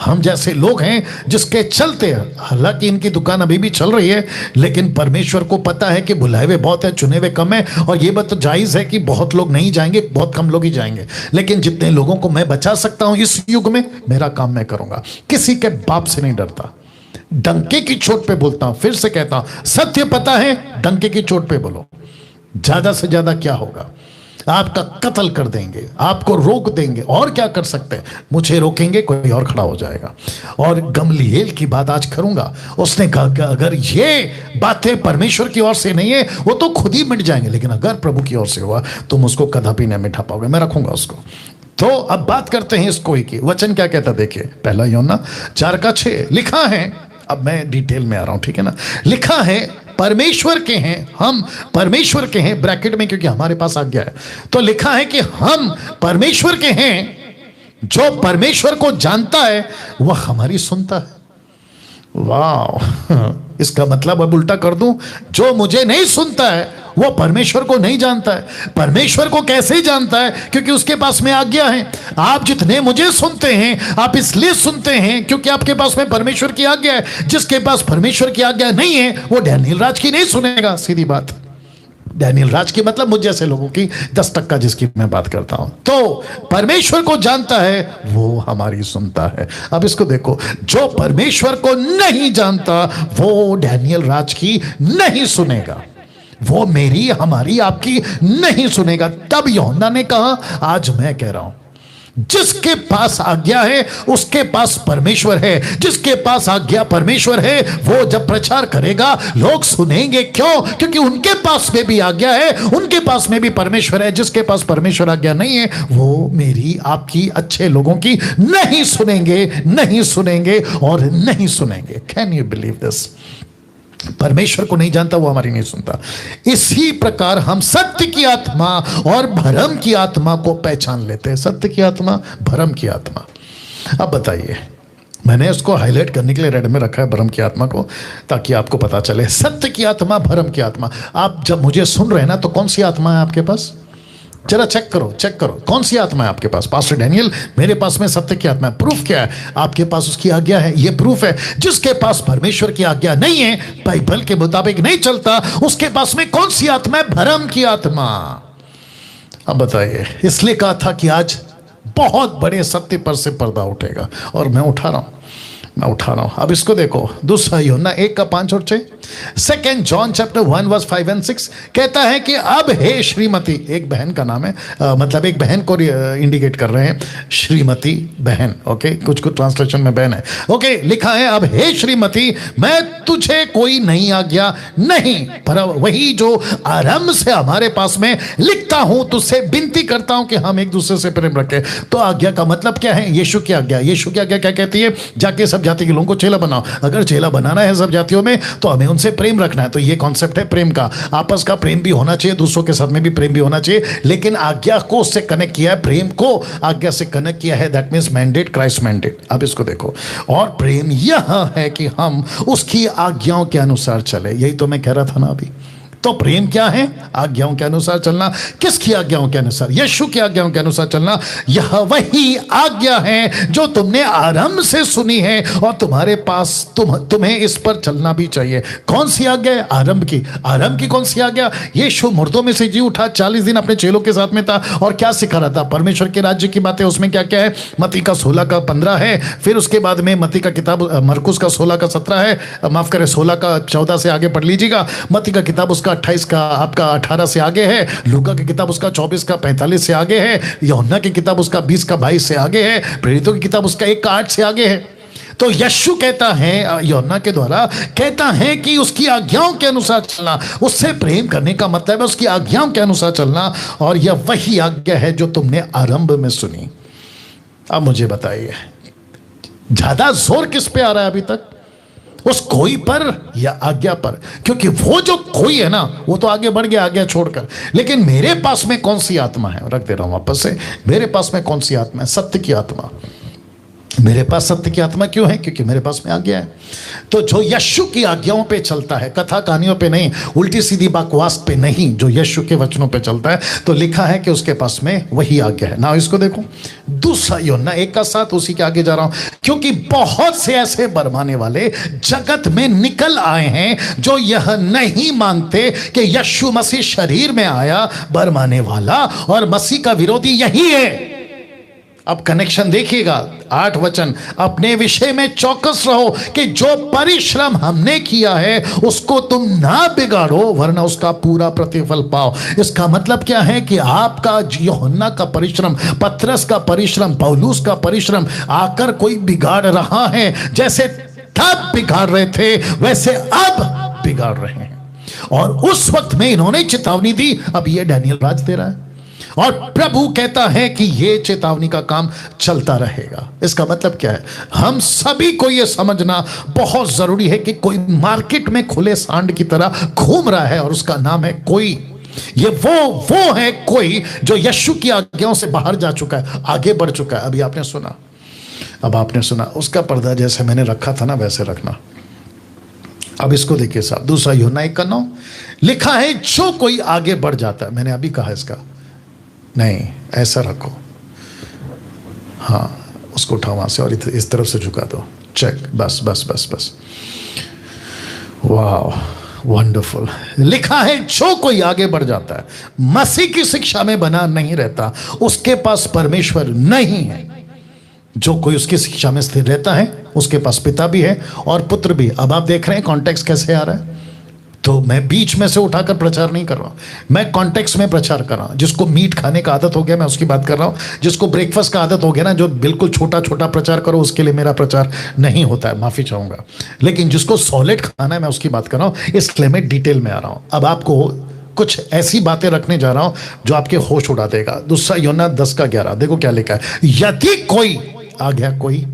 हम जैसे लोग हैं जिसके चलते, हालांकि इनकी दुकान अभी भी चल रही है, लेकिन परमेश्वर को पता है कि बुलाए हुए बहुत है, चुने हुए कम है। और ये बात तो जायज है कि बहुत लोग नहीं जाएंगे, बहुत कम लोग ही जाएंगे, लेकिन जितने लोगों को मैं बचा सकता हूं इस युग में, मेरा काम मैं करूंगा। किसी के बाप से नहीं डरता, डंके की चोट पे बोलता हूं, फिर से कहता हूं, सत्य पता है, डंके की चोट पे बोलो। ज्यादा से ज्यादा क्या होगा, आपका कत्ल कर देंगे, आपको रोक देंगे, और क्या कर सकते हैं, मुझे रोकेंगे कोई और खड़ा हो जाएगा। और गमलीएल की बात आज करूंगा, उसने कहा कि अगर ये बातें परमेश्वर की ओर से नहीं है वो तो खुद ही मिट जाएंगे, लेकिन अगर प्रभु की ओर से हुआ तुम उसको कदापि नहीं मिटा पाओगे, मैं रखूंगा उसको। तो अब बात करते हैं इस कोई की। वचन क्या कहता देखिए, 1 यूहन्ना 4:6 लिखा है। अब मैं डिटेल में आ रहा हूं, ठीक है ना। लिखा है परमेश्वर के हैं, हम परमेश्वर के हैं, ब्रैकेट में क्योंकि हमारे पास आ गया है, तो लिखा है कि हम परमेश्वर के हैं। जो परमेश्वर को जानता है वह हमारी सुनता है। वाह, इसका मतलब अब उल्टा कर दूं, जो मुझे नहीं सुनता है वो परमेश्वर को नहीं जानता है। परमेश्वर को कैसे जानता है? क्योंकि उसके पास में आज्ञा है। आप जितने मुझे सुनते हैं, आप इसलिए सुनते हैं क्योंकि आपके पास में परमेश्वर की आज्ञा है। जिसके पास परमेश्वर की आज्ञा नहीं है वो डैनियल राज की नहीं सुनेगा, सीधी बात। डैनियल राज की मतलब मुझ जैसे लोगों की 10% जिसकी मैं बात करता हूं। तो परमेश्वर को जानता है वो हमारी सुनता है। अब इसको देखो, जो परमेश्वर को नहीं जानता वो डैनियल राज की नहीं सुनेगा, वो मेरी, हमारी, आपकी नहीं सुनेगा। तब यूहन्ना ने कहा, आज मैं कह रहा हूं, जिसके पास आज्ञा है उसके पास परमेश्वर है। जिसके पास आज्ञा परमेश्वर है वो जब प्रचार करेगा लोग सुनेंगे। क्यों? क्योंकि उनके पास में भी आज्ञा है, उनके पास में भी परमेश्वर है। जिसके पास परमेश्वर आज्ञा नहीं है वो मेरी, आपकी, अच्छे लोगों की नहीं सुनेंगे, नहीं सुनेंगे और नहीं सुनेंगे। Can you believe this? परमेश्वर को नहीं जानता वो हमारी नहीं सुनता। इसी प्रकार हम सत्य की आत्मा और भरम की आत्मा को पहचान लेते हैं। सत्य की आत्मा, भरम की आत्मा। अब बताइए, मैंने उसको हाईलाइट करने के लिए रेड में रखा है भरम की आत्मा को, ताकि आपको पता चले सत्य की आत्मा, भरम की आत्मा। आप जब मुझे सुन रहे हैं ना, तो कौन सी आत्मा है आपके पास? जरा चेक करो, चेक करो कौन सी आत्मा है आपके पास। पास्टर डैनियल, मेरे पास में सत्य की आत्मा है। प्रूफ क्या है? आपके पास उसकी आज्ञा है, ये प्रूफ है। जिसके पास परमेश्वर की आज्ञा नहीं है, बाइबल के मुताबिक नहीं चलता, उसके पास में कौन सी आत्मा है? भरम की आत्मा। अब बताइए, इसलिए कहा था कि आज बहुत बड़े सत्य पर से पर्दा उठेगा, और मैं उठा रहा हूं, मैं उठा रहा हूं। अब इसको देखो, दूसरा यूहन्ना 1:5 और 6, 2 जॉन चैप्टर 1 वर्स 5 and 6 कहता है कि अब हे श्रीमती, एक बहन का नाम है, मतलब एक बहन को इंडिकेट कर रहे हैं, श्रीमती बहन। ओके, कुछ कुछ ट्रांसलेशन में बहन है। ओके, लिखा है अब हे श्रीमती, मैं तुझे कोई नई आज्ञा नहीं, पर वही जो आरंभ से हमारे पास में लिखता हूं, तुझसे विनती करता हूं कि हम एक दूसरे से प्रेम रखें। तो आज्ञा का मतलब क्या है? यीशु की आज्ञा। यीशु की आज्ञा क्या कहती है? जाके सब जाति के लोगों को चेला बनाओ। अगर चेला बनाना है सब जातियों में, तो हमें उनसे प्रेम रखना है। तो ये कॉन्सेप्ट है प्रेम का। आपस का प्रेम भी होना चाहिए, दूसरों के साथ में भी प्रेम भी होना चाहिए, लेकिन आज्ञा को उससे कनेक्ट किया है, प्रेम को आज्ञा से कनेक्ट किया है। That means mandate, Christ mandate. अब इसको देखो, और प्रेम यह है कि हम उसकी आज्ञाओं के अनुसार चले। यही तो मैं कह रहा था ना अभी। तो प्रेम क्या है? आज्ञाओं के अनुसार चलना। किसकी आज्ञाओं के अनुसार? यीशु की आज्ञाओं के अनुसार चलना। यह वही आज्ञा है जो तुमने आरंभ से सुनी है, और तुम्हारे पास तुम्हें इस पर चलना भी चाहिए। कौन सी आज्ञा है? आरंभ की। आरंभ की कौन सी आज्ञा? यीशु मुर्दों में से जी उठा, 40 दिन अपने चेलों के साथ में था, और क्या सिखा रहा था? परमेश्वर के राज्य की बातें। उसमें क्या क्या है? मत्ती का 16:15 है। फिर उसके बाद में मत्ती का किताब, मरकुस का 16:17 है, माफ करें 16:14 से आगे पढ़ लीजिएगा। मत्ती का किताब उसका 28 का आपका 18 से आगे है। लूका की किताब उसका 24:45 से आगे है। यूहन्ना की किताब उसका 20:22 से आगे है। प्रेरितों की किताब उसका 1:8 से आगे है। तो यीशु कहता है, यूहन्ना के द्वारा कहता है कि उसकी आज्ञाओं के अनुसार चलना। उससे प्रेम करने का मतलब है उसकी आज्ञाओं के अनुसार चलना, और यह वही आज्ञा है जो तुमने आरंभ में सुनी। अब मुझे बताइए, ज्यादा जोर किस पे आ रहा है अभी तक? उस कोई पर या आज्ञा पर? क्योंकि वो जो कोई है ना, वो तो आगे बढ़ गया आज्ञा छोड़कर। लेकिन मेरे पास में कौन सी आत्मा है? रख दे रहा हूं वापस से। मेरे पास में कौन सी आत्मा है? सत्य की आत्मा। मेरे पास सत्य की आत्मा क्यों है? क्योंकि मेरे पास में आज्ञा है। तो जो यीशु की आज्ञाओं पे चलता है, कथा कहानियों पे नहीं, उल्टी सीधी बकवास पे नहीं, जो यीशु के वचनों पे चलता है, तो लिखा है कि उसके पास में वही आज्ञा है ना। इसको देखो, दूसरा यूहन्ना 1:7, उसी के आगे जा रहा हूं। क्योंकि बहुत से ऐसे बरमाने वाले जगत में निकल आए हैं जो यह नहीं मानते कि यीशु मसीह शरीर में आया। बरमाने वाला और मसीह का विरोधी यही है। अब कनेक्शन देखिएगा, 8 वचन, अपने विषय में चौकस रहो कि जो परिश्रम हमने किया है उसको तुम ना बिगाड़ो, वरना उसका पूरा प्रतिफल पाओ। इसका मतलब क्या है? कि आपका यूहन्ना का परिश्रम, पतरस का परिश्रम, पौलुस का परिश्रम आकर कोई बिगाड़ रहा है। जैसे तब बिगाड़ रहे थे वैसे अब बिगाड़ रहे हैं। और उस वक्त में इन्होंने चेतावनी दी, अब ये डैनियल राज दे रहा है, और प्रभु कहता है कि यह चेतावनी का काम चलता रहेगा। इसका मतलब क्या है? हम सभी को यह समझना बहुत जरूरी है कि कोई मार्केट में खुले सांड की तरह घूम रहा है, और उसका नाम है कोई। ये वो है कोई जो यीशु की आज्ञाओं से बाहर जा चुका है, आगे बढ़ चुका है। अभी आपने सुना, अब आपने सुना, उसका पर्दा जैसे मैंने रखा था ना वैसे रखना। अब इसको देखिए साहब, दूसरा यूहन्ना 1:9 लिखा है, जो कोई आगे बढ़ जाता है। मैंने अभी कहा इसका नहीं, ऐसा रखो, हाँ उसको उठाओ वहां से और इस तरफ से झुका दो। चेक, बस बस बस बस, वाह वंडरफुल। लिखा है, जो कोई आगे बढ़ जाता है, मसीह की शिक्षा में बना नहीं रहता, उसके पास परमेश्वर नहीं है। जो कोई उसकी शिक्षा में स्थिर रहता है, उसके पास पिता भी है और पुत्र भी। अब आप देख रहे हैं कॉन्टेक्स्ट कैसे आ रहा है। तो मैं बीच में से उठाकर प्रचार नहीं कर रहा हूं, मैं कॉन्टेक्स्ट में प्रचार कर रहा हूं। जिसको मीट खाने का आदत हो गया मैं उसकी बात कर रहा हूं, जिसको ब्रेकफास्ट का आदत हो गया ना, जो बिल्कुल छोटा छोटा प्रचार करो, उसके लिए मेरा प्रचार नहीं होता है, माफी चाहूंगा। लेकिन जिसको सॉलिड खाना है मैं उसकी बात कर रहा हूं, इसलिए मैं डिटेल में आ रहा हूं। अब आपको कुछ ऐसी बातें रखने जा रहा हूं जो आपके होश उड़ा देगा। दूसरा यूहन्ना 10:11 देखो क्या लिखा है। यदि कोई आ गया, कोई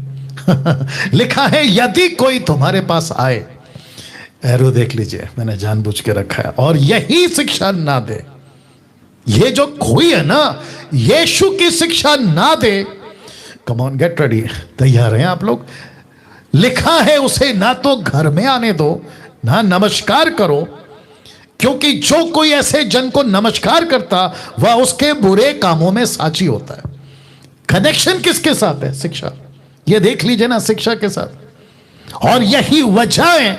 लिखा है यदि कोई तुम्हारे पास आए, एरो देख लीजिए, मैंने जानबूझ के रखा है, और यही शिक्षा ना दे। ये जो कोई है ना, यीशु की शिक्षा ना दे, कम ऑन गेट रेडी, तैयार हैं आप लोग? लिखा है उसे ना तो घर में आने दो, ना नमस्कार करो, क्योंकि जो कोई ऐसे जन को नमस्कार करता वह उसके बुरे कामों में साची होता है। कनेक्शन किसके साथ है? शिक्षा। ये देख लीजिए ना, शिक्षा के साथ। और यही वजह है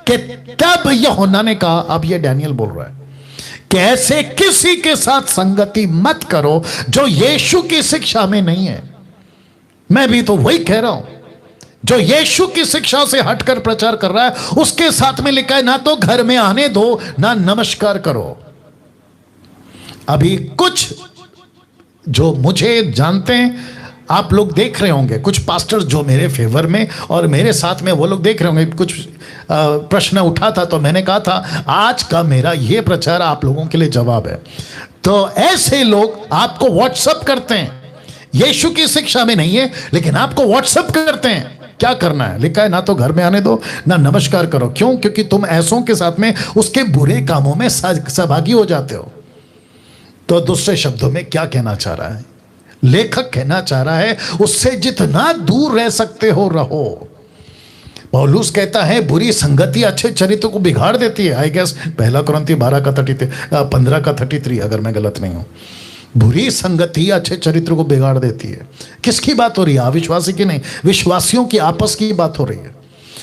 कि तब यूहन्ना ने कहा, अब ये डैनियल बोल रहा है कि ऐसे किसी के साथ संगति मत करो जो यीशु की शिक्षा में नहीं है। मैं भी तो वही कह रहा हूं, जो यीशु की शिक्षा से हटकर प्रचार कर रहा है उसके साथ में लिखा है ना तो घर में आने दो, ना नमस्कार करो। अभी कुछ जो मुझे जानते हैं, आप लोग देख रहे होंगे, कुछ पास्टर्स जो मेरे फेवर में और मेरे साथ में, वो लोग देख रहे होंगे। कुछ प्रश्न उठा था तो मैंने कहा था आज का मेरा ये प्रचार आप लोगों के लिए जवाब है। तो ऐसे लोग आपको व्हाट्सएप करते हैं, यीशु की शिक्षा में नहीं है लेकिन आपको व्हाट्सएप करते हैं। क्या करना है? लिखा है ना तो घर में आने दो, ना नमस्कार करो। क्यों? क्योंकि तुम ऐसों के साथ में उसके बुरे कामों में सहभागी हो जाते हो। तो दूसरे शब्दों में क्या कहना चाह रहा है लेखक? कहना चाह रहा है उससे जितना दूर रह सकते हो रहो। पौलुस कहता है बुरी संगति अच्छे चरित्र को बिगाड़ देती है। आई गेस 1 कुरिन्थी 15 का 33, अगर मैं गलत नहीं हूं। बुरी संगति अच्छे चरित्र को बिगाड़ देती है। किसकी बात हो रही है? अविश्वासी की नहीं, विश्वासियों की आपस की बात हो रही है।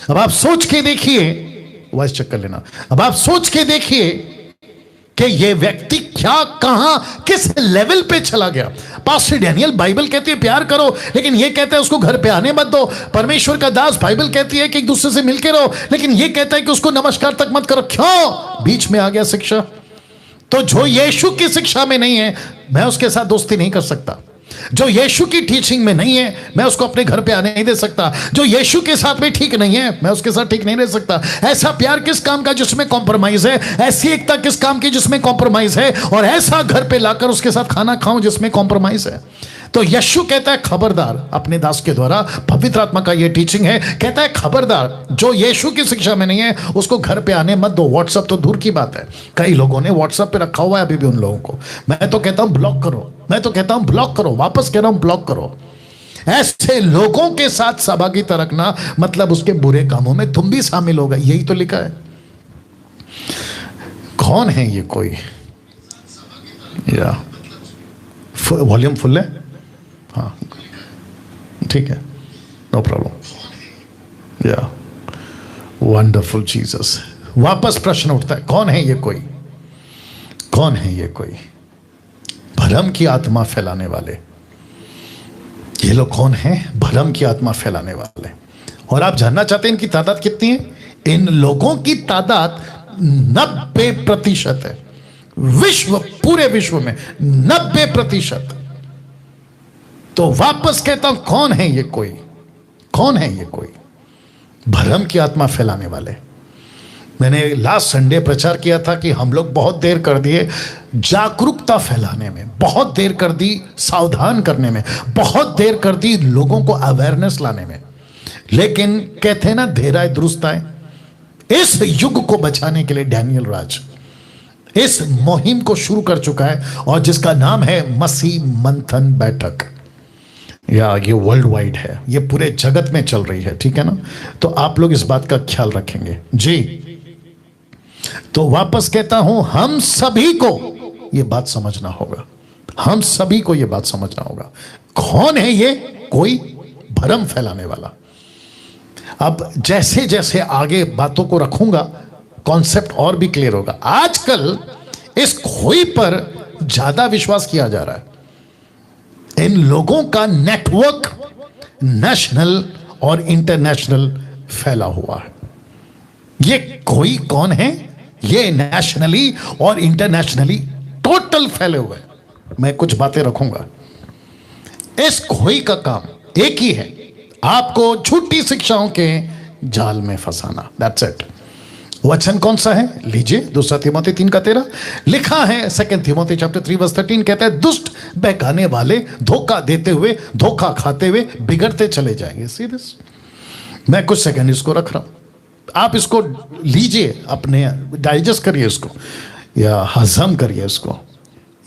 अब आप सोच के देखिए, वॉइस चेक कर लेना। अब आप सोच के देखिए कि ये व्यक्ति क्या, कहां, किस लेवल पे चला गया। पास्टर डैनियल बाइबल कहती है प्यार करो, लेकिन ये कहता है उसको घर पे आने मत दो। परमेश्वर का दास बाइबल कहती है कि एक दूसरे से मिलके रहो, लेकिन ये कहता है कि उसको नमस्कार तक मत करो। क्यों? बीच में आ गया शिक्षा। तो जो यीशु की शिक्षा में नहीं है मैं उसके साथ दोस्ती नहीं कर सकता। जो यीशु की टीचिंग में नहीं है मैं उसको अपने घर पे आने नहीं दे सकता। जो यीशु के साथ में ठीक नहीं है मैं उसके साथ ठीक नहीं रह सकता। ऐसा प्यार किस काम का जिसमें कॉम्प्रोमाइज है? ऐसी एकता किस काम की जिसमें कॉम्प्रोमाइज है? और ऐसा घर पे लाकर उसके साथ खाना खाऊं जिसमें कॉम्प्रोमाइज है? तो यीशु कहता है खबरदार, अपने दास के द्वारा, पवित्र आत्मा का ये टीचिंग है, कहता है खबरदार, जो यीशु की शिक्षा में नहीं है उसको घर पे आने मत दो। व्हाट्सएप तो दूर की बात है, कई लोगों ने व्हाट्सएप पे रखा हुआ है अभी भी उन लोगों को। मैं तो कहता हूं ब्लॉक करो, मैं तो कहता हूं ब्लॉक करो, वापस कह रहा हूं ब्लॉक करो। ऐसे लोगों के साथ सहभागिता रखना मतलब उसके बुरे कामों में तुम भी शामिल होगा। यही तो लिखा है। कौन है ये कोई? या वॉल्यूम फुल है? हाँ ठीक है, नो प्रॉब्लम। या वंडरफुल जीसस। वापस प्रश्न उठता है, कौन है ये कोई? कौन है ये कोई? भरम की आत्मा फैलाने वाले। ये लोग कौन हैं? भरम की आत्मा फैलाने वाले। और आप जानना चाहते हैं इनकी तादाद कितनी है? इन लोगों की तादाद 90% है। विश्व, पूरे विश्व में 90%। तो वापस कहता हूं, कौन है ये कोई? कौन है ये कोई? भरम की आत्मा फैलाने वाले। मैंने लास्ट संडे प्रचार किया था कि हम लोग बहुत देर कर दिए जागरूकता फैलाने में, बहुत देर कर दी सावधान करने में, बहुत देर कर दी लोगों को अवेयरनेस लाने में। लेकिन कहते हैं ना, देर आए दुरुस्त आए। इस युग को बचाने के लिए डैनियल राज इस मुहिम को शुरू कर चुका है, और जिसका नाम है मसीह मंथन बैठक। या ये वर्ल्ड वाइड है, ये पूरे जगत में चल रही है, ठीक है ना? तो आप लोग इस बात का ख्याल रखेंगे जी। तो वापस कहता हूं, हम सभी को ये बात समझना होगा, हम सभी को ये बात समझना होगा। कौन है ये कोई? भरम फैलाने वाला। अब जैसे जैसे आगे बातों को रखूंगा कॉन्सेप्ट और भी क्लियर होगा। आजकल इस खोई पर ज्यादा विश्वास किया जा रहा है। इन लोगों का नेटवर्क नेशनल और इंटरनेशनल फैला हुआ है। ये कोई कौन है? ये नेशनली और इंटरनेशनली टोटल फैले हुए हैं। मैं कुछ बातें रखूंगा। इस खोई का काम एक ही है, आपको झूठी शिक्षाओं के जाल में फंसाना। That's it. वचन कौन सा है? लीजिए, 2 तीमोथी 3:13 लिखा है। 2 तीमोथी चैप्टर 3 वर्स 13 कहता है, दुष्ट बहकाने वाले धोखा देते हुए, धोखा खाते हुए बिगड़ते चले जाएंगे। See this. मैं कुछ सेकंड इसको रख रहा हूं, आप इसको लीजिए, अपने डाइजेस्ट करिए इसको, या हजम करिए इसको।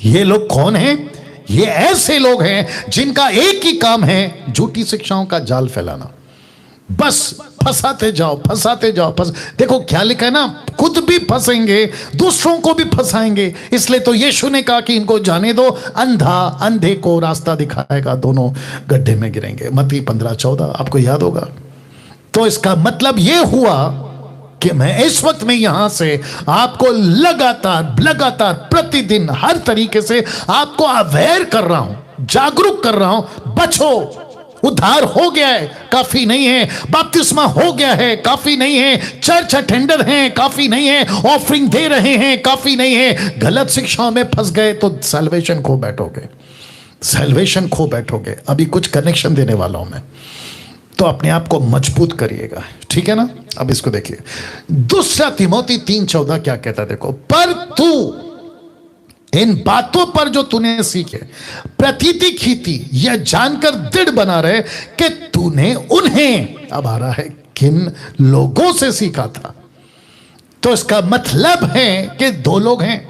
ये लोग कौन हैं? ये ऐसे लोग हैं जिनका एक ही काम है झूठी शिक्षाओं का जाल फैलाना। बस फंसाते जाओ, फंसाते जाओ, देखो क्या लिखा है ना, खुद भी फंसेंगे, दूसरों को भी फंसाएंगे। इसलिए तो यीशु ने कहा कि इनको जाने दो, अंधा अंधे को रास्ता दिखाएगा, दोनों गड्ढे में गिरेंगे। मत्ती 15:14 आपको याद होगा। तो इसका मतलब यह हुआ कि मैं इस वक्त में यहां से आपको लगातार प्रतिदिन हर तरीके से आपको अवेयर कर रहा हूं, जागरूक कर रहा हूं। बचो, उद्धार हो गया है काफी नहीं है, बपतिस्मा हो गया है काफी नहीं है, चर्च अटेंडर हैं काफी नहीं है, ऑफरिंग दे रहे हैं काफी नहीं है, गलत शिक्षाओं में फंस गए तो सैल्वेशन खो बैठोगे, सैल्वेशन खो बैठोगे। अभी कुछ कनेक्शन देने वाला हूं मैं, तो अपने आप को मजबूत करिएगा, ठीक है ना। अब इसको देखिए, 2 तीमोथी 3:14 क्या कहता है, देखो। पर तू इन बातों पर जो तूने सीखे प्रतीति की थी, यह जानकर दृढ़ बना रहे कि तूने उन्हें, अब आ रहा है, किन लोगों से सीखा था। तो इसका मतलब है कि 2 लोग हैं,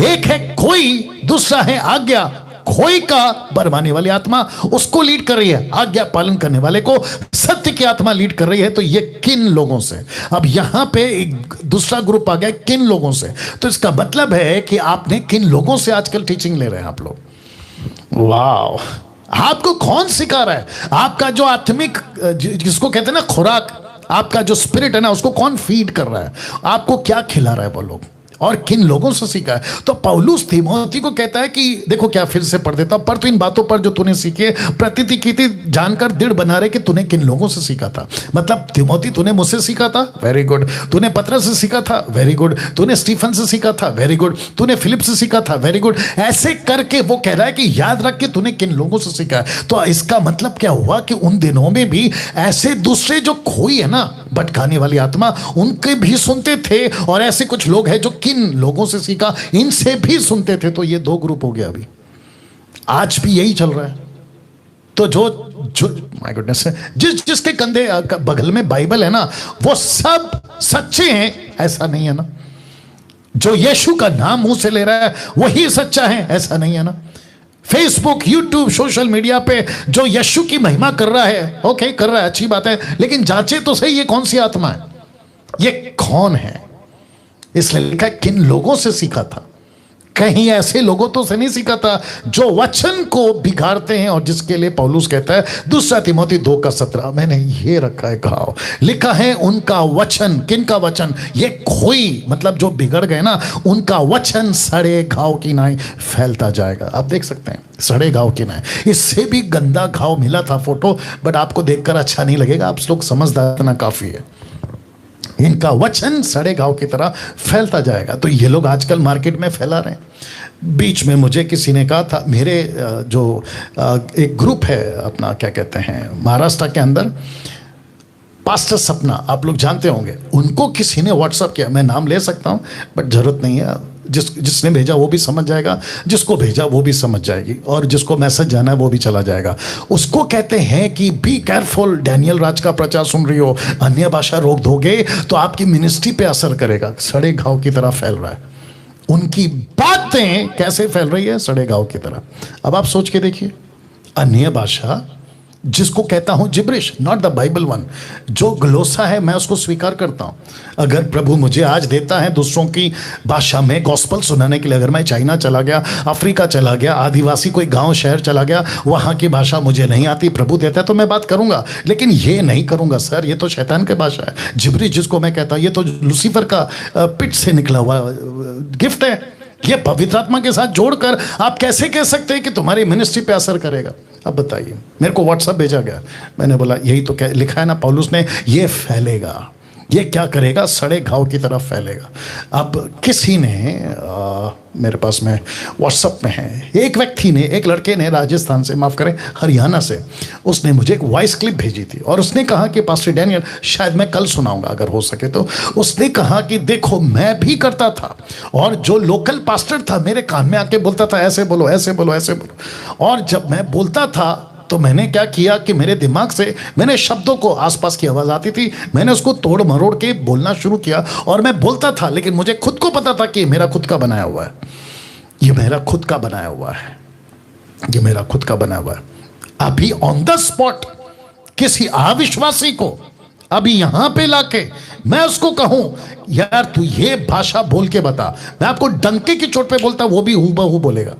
एक है कोई, दूसरा है आज्ञा। खोई का बरमाने वाली आत्मा उसको लीड कर रही है, आज्ञा पालन करने वाले को सत्य की आत्मा लीड कर रही है। तो ये किन लोगों से, अब यहां पे एक दूसरा ग्रुप आ गया, किन लोगों से। तो इसका मतलब है कि आपने किन लोगों से आजकल टीचिंग ले रहे हैं आप लोग। वाह, आपको कौन सिखा रहा है? आपका जो आत्मिक, जिसको कहते हैं ना खुराक, आपका जो स्पिरिट है ना, उसको कौन फीड कर रहा है? आपको क्या खिला रहा है वो लोग, और किन लोगों से सीखा है? तो पौलुस तीमोथी को कहता है कि देखो, क्या फिर से पढ़ देता हूं, पर तू इन बातों पर जो तूने सीखे प्रतीति की थी, जानकर दृढ़ बना रहे कि तूने किन लोगों से सीखा था। मतलब तीमोथी, तूने मुझसे सीखा था, वेरी गुड। तूने पतरस से सीखा था, वेरी गुड। तूने स्टीफन से सीखा था, वेरी गुड। तूने फिलिप से सीखा था, वेरी गुड। ऐसे करके वो कह रहा है कि याद रख के तूने किन लोगों से सीखा है। तो इसका मतलब क्या हुआ कि उन दिनों में भी ऐसे दूसरे जो खोई है ना, भटकाने वाली आत्मा, उनके भी सुनते थे, और ऐसे कुछ लोग हैं जो किन लोगों से सीखा, इनसे भी सुनते थे। तो ये 2 ग्रुप हो गया। अभी आज भी यही चल रहा है। तो जो माय गुडनेस, जिसके कंधे बगल में बाइबल है ना, वो सब सच्चे हैं ऐसा नहीं है ना। जो यीशु का नाम मुंह से ले रहा है वही सच्चा है ऐसा नहीं है ना। फेसबुक, यूट्यूब, सोशल मीडिया पे जो यीशु की महिमा कर रहा है, ओके, कर रहा है, अच्छी बात है, लेकिन जांचे तो सही ये कौन सी आत्मा है, ये कौन है। इसलिए लिखा किन लोगों से सीखा था। कहीं ऐसे लोगों तो से नहीं सीखा था जो वचन को बिगाड़ते हैं, और जिसके लिए पौलुस कहता है 2 तीमोथी 2:17, मैंने ये रखा है, कहा लिखा है, उनका वचन, किनका वचन, ये खोई, मतलब जो बिगड़ गए ना, उनका वचन सड़े घाव की नाई फैलता जाएगा। आप देख सकते हैं, सड़े घाव की नाई, इससे भी गंदा घाव मिला था फोटो, बट आपको देखकर अच्छा नहीं लगेगा, आप लोग समझदार ना काफी है। इनका वचन सड़े घाव की तरह फैलता जाएगा। तो ये लोग आजकल मार्केट में फैला रहे हैं। बीच में मुझे किसी ने कहा था, मेरे जो एक ग्रुप है अपना, क्या कहते हैं, महाराष्ट्र के अंदर, पास्टर सपना, आप लोग जानते होंगे, उनको किसी ने व्हाट्सअप किया, मैं नाम ले सकता हूँ बट जरूरत नहीं है, जिसने भेजा वो भी समझ जाएगा, जिसको भेजा वो भी समझ जाएगी, और जिसको मैसेज जाना है वो भी चला जाएगा। उसको कहते हैं कि बी केयरफुल, डैनियल राज का प्रचार सुन रही हो, अन्य भाषा रोक दोगे तो आपकी मिनिस्ट्री पे असर करेगा। सड़े घाव की तरह फैल रहा है। उनकी बातें कैसे फैल रही है, सड़े घाव की तरह। अब आप सोच के देखिए, अन्य भाषा जिसको कहता हूं gibberish, not the Bible one, जो ग्लोसा है मैं उसको स्वीकार करता हूं। अगर प्रभु मुझे आज देता है दूसरों की भाषा में गॉस्पल सुनाने के लिए, अगर मैं चाइना चला गया, अफ्रीका चला गया, आदिवासी कोई गांव शहर चला गया, वहां की भाषा मुझे नहीं आती, प्रभु देता है तो मैं बात करूंगा, लेकिन ये नहीं करूंगा सर, ये तो शैतान की भाषा है। जिब्रिश जिसको मैं कहता हूं, ये तो लूसीफर का पिट से निकला हुआ गिफ्ट है। ये पवित्र आत्मा के साथ जोड़कर आप कैसे कह सकते हैं कि तुम्हारी मिनिस्ट्री पे असर करेगा? अब बताइए। मेरे को व्हाट्सएप भेजा गया, मैंने बोला यही तो लिखा है ना पौलुस ने, ये फैलेगा, ये क्या करेगा? सड़े घाव की तरफ फैलेगा। अब किसी ने मेरे पास में व्हाट्सएप में है, एक व्यक्ति ने, एक लड़के ने राजस्थान से, माफ करें हरियाणा से, उसने मुझे एक वॉइस क्लिप भेजी थी और उसने कहा कि पास्टर डैनियल, शायद मैं कल सुनाऊंगा अगर हो सके तो, उसने कहा कि देखो मैं भी करता था और जो लोकल पास्टर था मेरे कान में आके बोलता था ऐसे बोलो ऐसे बोलो ऐसे बोलो, और जब मैं बोलता था तो मैंने क्या किया कि मेरे दिमाग से मैंने शब्दों को, आसपास की आवाज आती थी, मैंने उसको तोड़ मरोड़ के बोलना शुरू किया और मैं बोलता था, लेकिन मुझे खुद को पता था कि मेरा खुद का बनाया हुआ है, ये मेरा खुद का बनाया हुआ है, ये मेरा खुद का बनाया हुआ है। अभी ऑन द स्पॉट किसी अविश्वासी को अभी यहां पे लाके मैं उसको कहूं यार तू ये भाषा बोल के बता, मैं आपको डंके की चोट पे बोलता, वो भी हूबहू बोलेगा,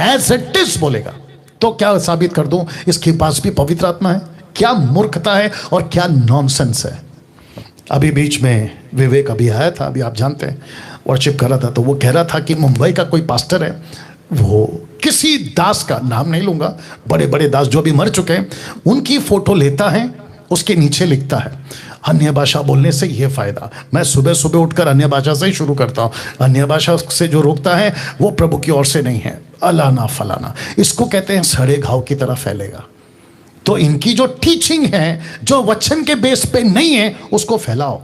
एज इट इज बोलेगा, तो क्या साबित कर दूं इसके पास भी पवित्र आत्मा है? क्या मूर्खता है और क्या नॉनसेंस है। अभी बीच में विवेक अभी आया था, अभी आप जानते हैं, वर्शिप कर रहा था, तो वो कह रहा था कि मुंबई का कोई पास्टर है, वो किसी दास का नाम नहीं लूंगा, बड़े बड़े दास जो अभी मर चुके हैं उनकी फोटो लेता है, उसके नीचे लिखता है अन्य भाषा बोलने से ये फायदा। मैं सुबह सुबह उठकर अन्य भाषा से ही शुरू करता हूं, अन्य भाषा से जो रोकता है वो प्रभु की ओर से नहीं है, अलाना फलाना, इसको कहते हैं सड़े घाव की तरह फैलेगा। तो इनकी जो टीचिंग है जो वचन के बेस पे नहीं है उसको फैलाओ,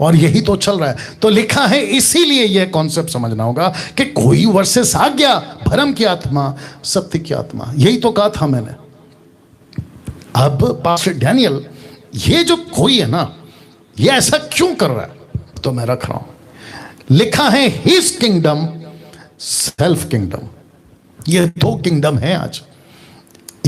और यही तो चल रहा है। तो लिखा है, इसीलिए यह कॉन्सेप्ट समझना होगा कि कोई वर्सेस आ गया, भरम की आत्मा, सत्य की आत्मा, यही तो कहा था मैंने। अब पास्टर डैनियल, ये जो कोई है ना, ये ऐसा क्यों कर रहा है, तो मैं रख रहा हूं, लिखा है हिज किंगडम, सेल्फ किंगडम। ये दो किंगडम है आज।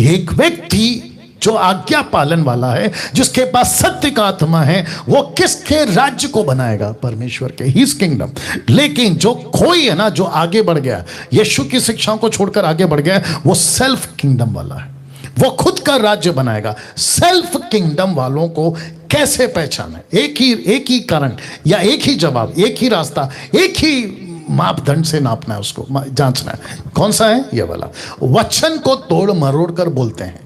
एक व्यक्ति जो आज्ञा पालन वाला है, जिसके पास सत्य का आत्मा है, वो किसके राज्य को बनाएगा? परमेश्वर के, हिज किंगडम। लेकिन जो कोई है ना, जो आगे बढ़ गया, यीशु की शिक्षाओं को छोड़कर आगे बढ़ गया, वो सेल्फ किंगडम वाला है, वो खुद का राज्य बनाएगा। सेल्फ किंगडम वालों को कैसे पहचाने? एक ही कारण या एक ही जवाब, एक ही रास्ता, एक ही मापदंड से नापना है, उसको जांचना है। कौन सा है? ये वाला, वचन को तोड़ मरोड़ कर बोलते हैं।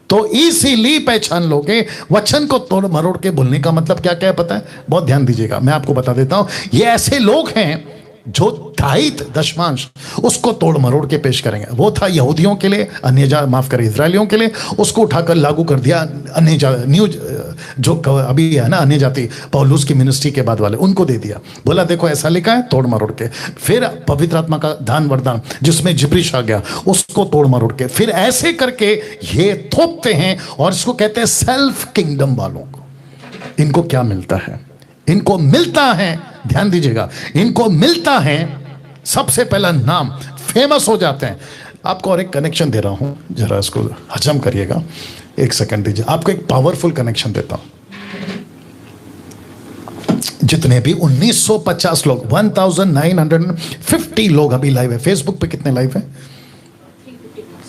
तो इसीलिए पहचान लोगे, वचन को तोड़ मरोड़ के बोलने का मतलब क्या क्या है पता है? बहुत ध्यान दीजिएगा, मैं आपको बता देता हूं। ये ऐसे लोग हैं जो दायित्व दशमांश उसको तोड़ मरोड़ के पेश करेंगे। वो था यहूदियों के लिए, अन्य माफ करें इजरायलियों के लिए, उसको उठाकर लागू कर दिया अन्य न्यू जो अभी है ना अन्य जाति, पौलुस की मिनिस्ट्री के बाद वाले, उनको दे दिया, बोला देखो ऐसा लिखा है, तोड़ मरोड़ के। फिर पवित्र आत्मा का दान वरदान जिसमें जिब्रिश आ गया, उसको तोड़ मरोड़ के, फिर ऐसे करके ये थोपते हैं और इसको कहते हैं सेल्फ किंगडम वालों को। इनको क्या मिलता है? इनको मिलता है, ध्यान दीजिएगा, इनको मिलता है सबसे पहला नाम, फेमस हो जाते हैं। आपको और एक कनेक्शन दे रहा हूं, जरा इसको हजम करिएगा, एक सेकंड दीजिए। आपको एक पावरफुल कनेक्शन देता हूं। जितने भी 1950 लोग, 1950 लोग अभी लाइव है फेसबुक पे। कितने लाइव है?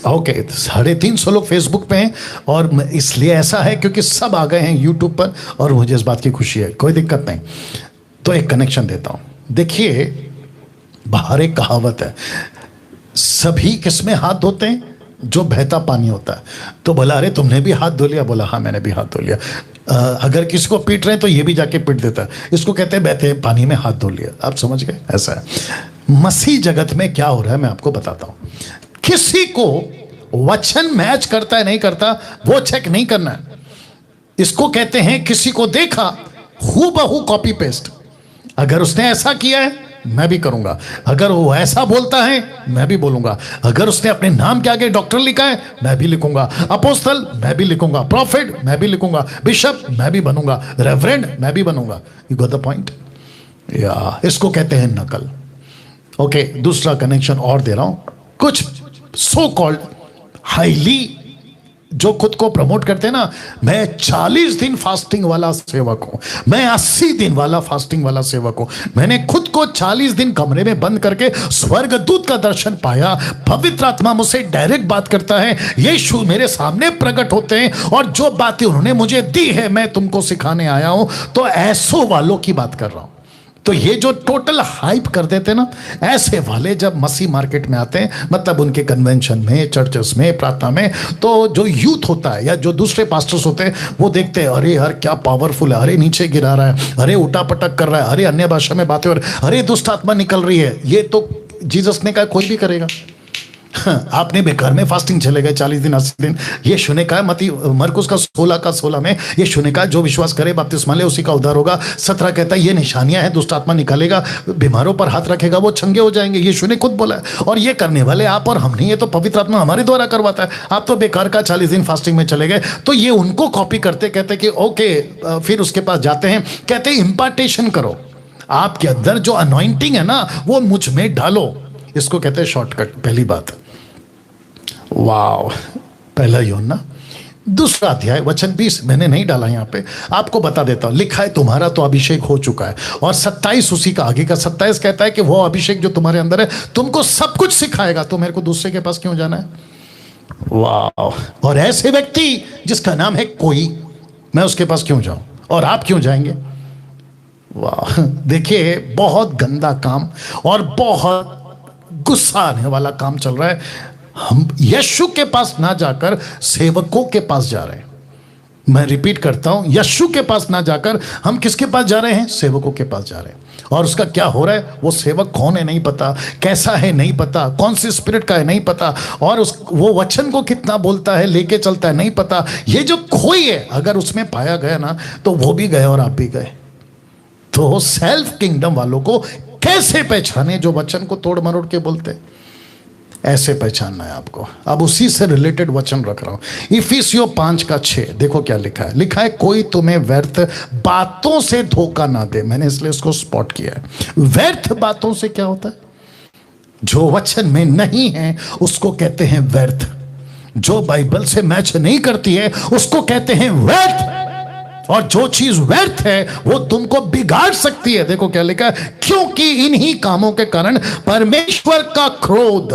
ओके, 350 लोग फेसबुक पे हैं, और इसलिए ऐसा है क्योंकि सब आ गए हैं यूट्यूब पर, और मुझे इस बात की खुशी है, कोई दिक्कत नहीं। तो एक कनेक्शन देता हूं। देखिए, बाहर एक कहावत है, सभी किसमें हाथ धोते हैं? जो बहता पानी होता है। तो बोला अरे तुमने भी हाथ धो लिया? बोला हाँ मैंने भी हाथ धो लिया। अगर किसी को पीट रहे हैं तो ये भी जाके पीट देता है, इसको कहते हैं बहते पानी में हाथ धो लिया। आप समझ गए? ऐसा है। मसीह जगत में क्या हो रहा है मैं आपको बताता हूं। किसी को वचन मैच करता है नहीं करता वो चेक नहीं करना है। इसको कहते हैं किसी को देखा हूबहू कॉपी पेस्ट। अगर उसने ऐसा किया है मैं भी करूंगा, अगर वो ऐसा बोलता है मैं भी बोलूंगा, अगर उसने अपने नाम के आगे डॉक्टर लिखा है मैं भी लिखूंगा, अपोस्तल मैं भी लिखूंगा, प्रॉफिट मैं भी लिखूंगा, बिशप मैं भी बनूंगा, रेवरेंड मैं भी बनूंगा। You got the point? या इसको कहते हैं नकल। ओके, दूसरा कनेक्शन और दे रहा हूं। कुछ सो कॉल्ड हाईली जो खुद को प्रमोट करते हैं ना, मैं 40 दिन फास्टिंग वाला सेवक हूं, मैं 80 दिन वाला फास्टिंग वाला सेवक हूं, मैंने खुद को 40 दिन कमरे में बंद करके स्वर्गदूत का दर्शन पाया, पवित्र आत्मा मुझसे डायरेक्ट बात करता है, यीशु मेरे सामने प्रकट होते हैं और जो बातें उन्होंने मुझे दी है मैं तुमको सिखाने आया हूं। तो ऐसो वालों की बात कर रहा हूं। तो ये जो टोटल हाइप कर देते ना, ऐसे वाले जब मसीह मार्केट में आते हैं, मतलब उनके कन्वेंशन में, चर्चेस में, प्रार्थना में, तो जो यूथ होता है या जो दूसरे पास्टर्स होते हैं वो देखते हैं, अरे यार क्या पावरफुल है, अरे नीचे गिरा रहा है, अरे उठा पटक कर रहा है, अरे अन्य भाषा में बातें हो रही, अरे दुष्ट आत्मा निकल रही है। ये तो जीसस ने कहा कोई भी करेगा। आपने बेकार में फास्टिंग चले गए 40 दिन 80 दिन। ये शुने का मती मरकुस का 16 में ये शुने का जो विश्वास करे बपतिस्मा ले उसी का उद्धार होगा। 17 कहता है ये निशानियां हैं, दुष्ट आत्मा निकालेगा, बीमारों पर हाथ रखेगा वो चंगे हो जाएंगे। ये शुने खुद बोला है, और ये करने वाले आप और हम नहीं, ये तो पवित्र आत्मा हमारे द्वारा करवाता है। आप तो बेकार का 40 दिन फास्टिंग में चले गए। तो ये उनको कॉपी करते, कहते कि ओके, फिर उसके पास जाते हैं, कहते इम्पार्टेशन करो, आपके अंदर जो अनॉइंटिंग है ना वो मुझ में डालो। इसको कहते हैं शॉर्टकट। पहली बात, वाव, पहला यूहन्ना 2 अध्याय वचन 20, मैंने नहीं डाला यहां पे, आपको बता देता हूं। लिखा है तुम्हारा तो अभिषेक हो चुका है, और 27 उसी का आगे का 27 कहता है कि वो अभिषेक जो तुम्हारे अंदर है तुमको सब कुछ सिखाएगा, तो मेरे को दूसरे के पास क्यों जाना है? वाव। और ऐसे व्यक्ति जिसका नाम है कोई, मैं उसके पास क्यों जाऊं, और आप क्यों जाएंगे? वाह, देखिए बहुत गंदा काम और बहुत गुस्सा आने वाला काम चल रहा है। हम यीशु के पास ना जाकर सेवकों के पास जा रहे हैं। मैं रिपीट करता हूं, यीशु के पास ना जाकर हम किसके पास जा रहे हैं? सेवकों के पास जा रहे हैं। और उसका क्या हो रहा है? वो सेवक कौन है नहीं पता, कैसा है नहीं पता, कौन सी स्पिरिट का है नहीं पता, और वो वचन को कितना बोलता है, लेके चलता है नहीं पता। ये जो खोई है अगर उसमें पाया गया ना, तो वो भी गए और आप भी गए। तो सेल्फ किंगडम वालों को कैसे पहचाने जो वचन को तोड़ मरोड़ के बोलते? ऐसे पहचानना है आपको। अब उसी से रिलेटेड वचन रख रहा हूं, इफिसियों 5:6। देखो क्या लिखा है। लिखा है कोई तुम्हें व्यर्थ बातों से धोखा ना दे। मैंने इसलिए इसको स्पॉट किया है। व्यर्थ बातों से क्या होता है? जो वचन में नहीं है उसको कहते हैं व्यर्थ। जो बाइबल से मैच नहीं करती है उसको कहते हैं व्यर्थ। और जो चीज व्यर्थ है वो तुमको बिगाड़ सकती है। देखो क्या लिखा है, क्योंकि इन्हीं कामों के कारण परमेश्वर का क्रोध,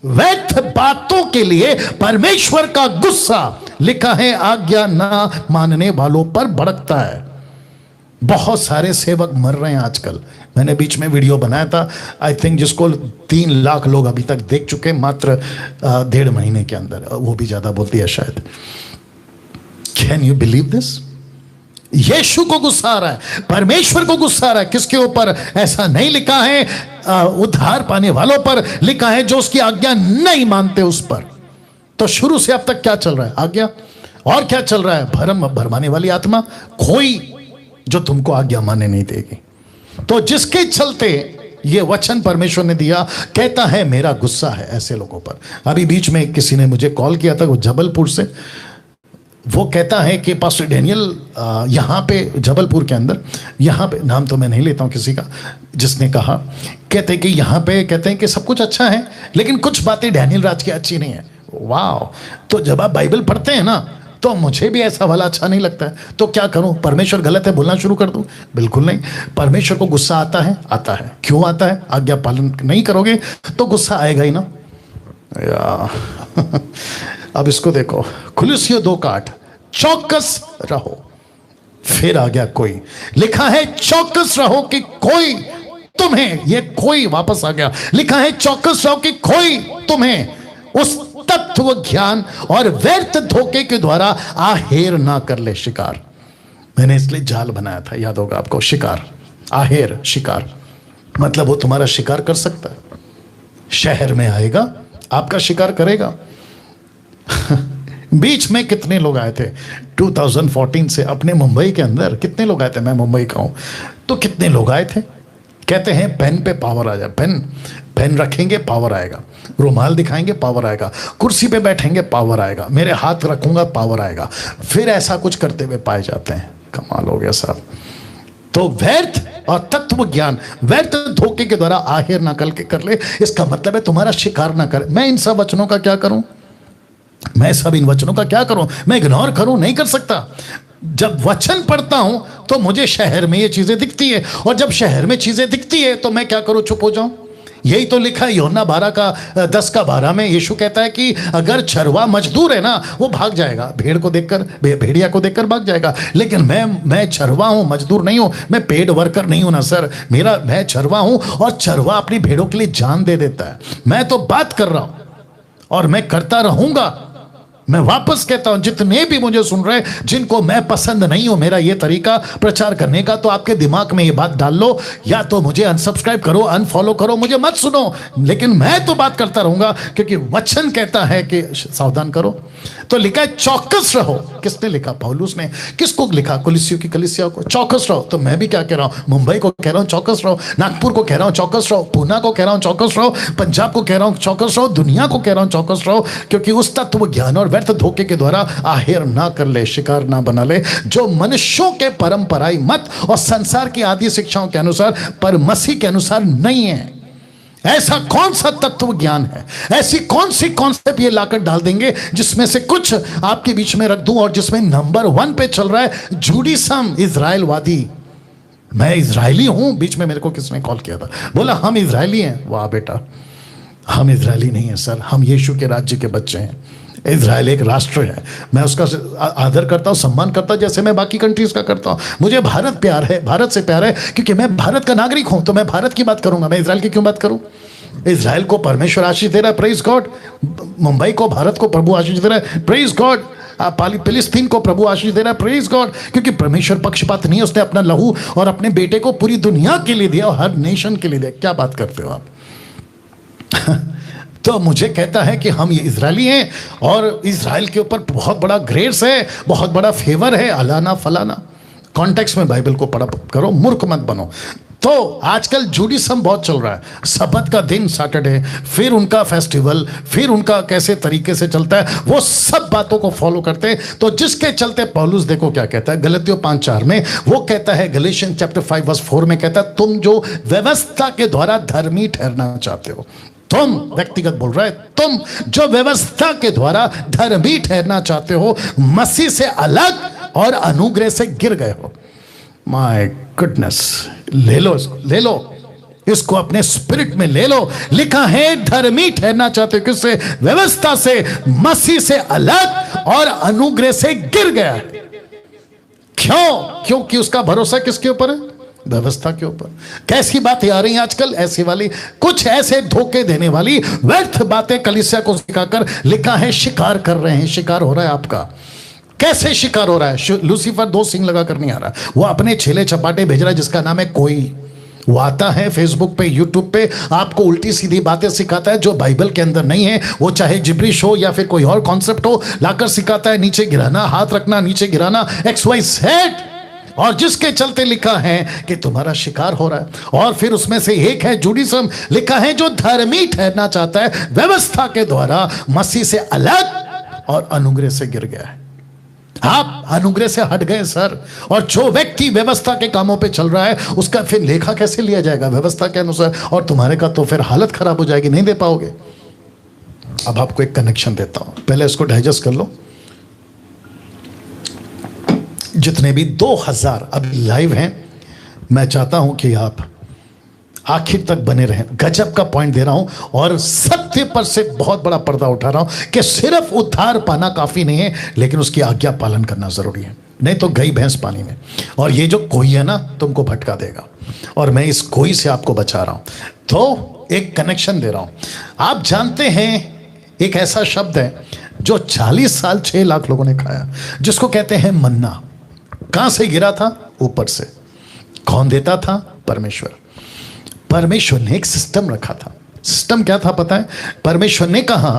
व्यर्थ बातों के लिए परमेश्वर का गुस्सा, लिखा है आज्ञा ना मानने वालों पर भड़कता है। बहुत सारे सेवक मर रहे हैं आजकल। मैंने बीच में वीडियो बनाया था, आई थिंक जिसको 3 लाख लोग अभी तक देख चुके, मात्र 1.5 महीने के अंदर, वो भी ज्यादा बोलती है शायद। Can you believe this? Yeshu को गुस्सा आ रहा है, परमेश्वर को गुस्सा आ रहा है। किसके ऊपर? ऐसा नहीं लिखा है उद्धार पाने वालों पर, लिखा है जो उसकी आज्ञा नहीं मानते उस पर। तो शुरू से अब तक क्या चल रहा है? आज्ञा। और क्या चल रहा है? भरम भरमाने वाली आत्मा, खोई जो तुमको आज्ञा मानने नहीं देगी। तो जिसके चलते ये वचन परमेश्वर ने दिया, कहता है मेरा गुस्सा है ऐसे लोगों पर। अभी बीच में किसी ने मुझे कॉल किया था, वो जबलपुर से, वो कहता है कि पास्टर डैनियल यहाँ पे जबलपुर के अंदर, यहाँ पे, नाम तो मैं नहीं लेता हूँ किसी का, जिसने कहा, कहते हैं कि यहाँ पे, कहते हैं कि सब कुछ अच्छा है लेकिन कुछ बातें डैनियल राज की अच्छी नहीं है। वाह। तो जब आप बाइबल पढ़ते हैं ना, तो मुझे भी ऐसा वाला अच्छा नहीं लगता है। तो क्या करूं? परमेश्वर गलत है बोलना शुरू कर दूं? बिल्कुल नहीं। परमेश्वर को गुस्सा आता है? आता है। क्यों आता है? आज्ञा पालन नहीं करोगे तो गुस्सा आएगा ही ना। अब इसको देखो, कुलुस्सियों 2:8, चौकस रहो। फिर आ गया कोई, लिखा है चौकस रहो कि कोई तुम्हें, ये कोई वापस आ गया, लिखा है चौकस रहो कि कोई तुम्हें उस तत्व ज्ञान और व्यर्थ धोखे के द्वारा आहेर ना कर ले। शिकार, मैंने इसलिए जाल बनाया था, याद होगा आपको। शिकार, आहेर, शिकार, मतलब वो तुम्हारा शिकार कर सकता है। शहर में आएगा, आपका शिकार करेगा। बीच में कितने लोग आए थे 2014 से अपने मुंबई के अंदर? कितने लोग आए थे? मैं मुंबई का हूं, तो कितने लोग आए थे? कहते हैं पेन पे पावर आ जाए। पेन रखेंगे पावर आएगा, रुमाल दिखाएंगे पावर आएगा, कुर्सी पे बैठेंगे पावर आएगा, मेरे हाथ रखूंगा पावर आएगा। फिर ऐसा कुछ करते हुए पाए जाते हैं। कमाल हो गया साहब। तो व्यर्थ और तत्व ज्ञान, व्यर्थ धोखे के द्वारा आहेर ना कर ले, इसका मतलब है तुम्हारा शिकार ना करे। मैं इन सब वचनों का क्या करूं? मैं सब इन वचनों का क्या करूं? मैं इग्नोर करूं? नहीं कर सकता। जब वचन पढ़ता हूं तो मुझे शहर में ये चीजें दिखती है, और जब शहर में चीजें दिखती है तो मैं क्या करूं? चुप हो जाऊं? यही तो लिखा है यूहन्ना 10:12 में। यीशु कहता है कि अगर चरवा मजदूर है ना, वो भाग जाएगा, भेड़ को देखकर, भेड़िया को देखकर भाग जाएगा। लेकिन मैं चरवा हूं, मजदूर नहीं हूं, मैं पेड वर्कर नहीं हूं ना सर। मैं चरवा हूं, और चरवा अपनी भेड़ों के लिए जान दे देता है। मैं तो बात कर रहा हूं और मैं करता रहूंगा। मैं वापस कहता हूं, जितने भी मुझे सुन रहे, जिनको मैं पसंद नहीं हूं मेरा ये तरीका प्रचार करने का, तो आपके दिमाग में ये बात डाल लो, या तो मुझे अनसब्सक्राइब करो, अनफॉलो करो, मुझे मत सुनो, लेकिन मैं तो बात करता रहूंगा, क्योंकि वचन कहता है कि सावधान करो। तो लिखा है चौकस रहो। किसने लिखा? पौलुस ने। किसको लिखा? कुलिसियों की कलीसिया को। चौकस रहो। तो मैं भी क्या कह रहा हूं? मुंबई को कह रहा हूं चौकस रहो, नागपुर को कह रहा हूं चौकस रहो, पूना को कह रहा हूं चौकस रहो, पंजाब को कह रहा हूं चौकस रहो, दुनिया को कह रहा हूं चौकस रहो, क्योंकि उस तत्व ज्ञान और व्यर्थ धोखे के द्वारा आहेर ना कर ले, शिकार ना बना ले, जो मनुष्यों के परंपराई मत और संसार की आदि शिक्षाओं के अनुसार, पर मसीह के अनुसार नहीं है। ऐसा कौन सा तत्व ज्ञान है, ऐसी कौन सी कॉन्सेप्ट ये लाकर डाल देंगे जिसमें से कुछ आपके बीच में रख दूं, और जिसमें नंबर 1 पे चल रहा है जूडिसम, इजराइलवादी। मैं इजरायली हूं। बीच में मेरे को किसने कॉल किया था, बोला हम इजरायली हैं। वाह बेटा, हम इजरायली नहीं है सर, हम यीशु के राज्य के बच्चे हैं। इजराइल एक राष्ट्र है, मैं उसका आदर करता हूं, सम्मान करता हूं, जैसे मैं बाकी कंट्रीज का करता हूं। मुझे भारत प्यार है, भारत से प्यार है, क्योंकि मैं भारत का नागरिक हूं, तो मैं भारत की बात करूंगा, मैं इजराइल की क्यों बात करूं? इजराइल को परमेश्वर आशीष दे रहा है, प्रेज गॉड। मुंबई को, भारत को प्रभु आशीष दे रहा है, प्रेज गॉड। फिलिस्तीन को प्रभु आशीष दे रहा है, प्रेज गॉड, क्योंकि परमेश्वर पक्षपात नहीं है। उसने अपना लहू और अपने बेटे को पूरी दुनिया के लिए दिया और हर नेशन के लिए दिया। क्या बात करते हो आप? तो मुझे कहता है कि हम ये इजरायली हैं और इजराइल के ऊपर बहुत बड़ा ग्रेस है, बहुत बड़ा फेवर है, अलाना फलाना। कॉन्टेक्स्ट में बाइबल को पढ़ा करो, मूर्ख मत बनो। तो आजकल जूडिसम बहुत चल रहा है, सबत का दिन सैटरडे, फिर उनका फेस्टिवल, फिर उनका कैसे तरीके से चलता है, वो सब बातों को फॉलो करते हैं। तो जिसके चलते पौलुस देखो क्या कहता है गलतियों 5:4 में, वो कहता है, गलेशियन चैप्टर 5:4 में कहता है, तुम जो व्यवस्था के द्वारा धर्मी ठहरना चाहते हो, तुम, व्यक्तिगत बोल रहा है, तुम जो व्यवस्था के द्वारा धर्मी ठहरना चाहते हो, मसीह से अलग और अनुग्रह से गिर गए हो। माय गुडनेस, ले लो इसको, ले लो इसको, अपने स्पिरिट में ले लो। लिखा है धर्मी ठहरना चाहते हो, किससे? व्यवस्था से, मसीह से अलग और अनुग्रह से गिर गया। क्यों? क्योंकि उसका भरोसा किसके ऊपर है? व्यवस्था के ऊपर। कैसी बातें आ रही हैं आजकल, ऐसी वाली, कुछ ऐसे धोखे देने वाली व्यर्थ बातें कलीसिया को सिखाकर, लिखा है शिकार कर रहे हैं। शिकार हो रहा है आपका। कैसे शिकार हो रहा है? लूसीफर 2 सिंग लगा कर नहीं आ रहा, वो अपने छेले चपाटे भेज रहा है, जिसका नाम है कोई। वो आता है फेसबुक पे, यूट्यूब पे, आपको उल्टी सीधी बातें सिखाता है जो बाइबल के अंदर नहीं है। वो चाहे जिब्रिश हो या फिर कोई और कॉन्सेप्ट हो, लाकर सिखाता है नीचे गिराना, हाथ रखना, नीचे गिराना, XYZ। और जिसके चलते लिखा है कि तुम्हारा शिकार हो रहा है। और फिर उसमें से एक है जूडिसम, लिखा है जो धर्मी ठहरना चाहता है व्यवस्था के द्वारा, मसीह से अलग और अनुग्रह से गिर गया है। आप अनुग्रह से हट गए सर। और जो व्यक्ति व्यवस्था के कामों पे चल रहा है, उसका फिर लेखा कैसे लिया जाएगा व्यवस्था के अनुसार? और तुम्हारे का तो फिर हालत खराब हो जाएगी, नहीं दे पाओगे। अब आपको एक कनेक्शन देता हूं, पहले इसको डाइजेस्ट कर लो। जितने भी 2000 अभी लाइव हैं, मैं चाहता हूं कि आप आखिर तक बने रहें। गजब का पॉइंट दे रहा हूं और सत्य पर से बहुत बड़ा पर्दा उठा रहा हूं कि सिर्फ उद्धार पाना काफी नहीं है, लेकिन उसकी आज्ञा पालन करना जरूरी है, नहीं तो गई भैंस पानी में। और ये जो कोई है ना, तुमको भटका देगा, और मैं इस कोई से आपको बचा रहा हूं। तो एक कनेक्शन दे रहा हूं। आप जानते हैं एक ऐसा शब्द है जो 40 साल 6 लाख लोगों ने खाया, जिसको कहते हैं मन्ना। कहां से गिरा था? ऊपर से। कौन देता था? परमेश्वर। परमेश्वर ने एक सिस्टम रखा था। सिस्टम क्या था पता है? परमेश्वर ने कहा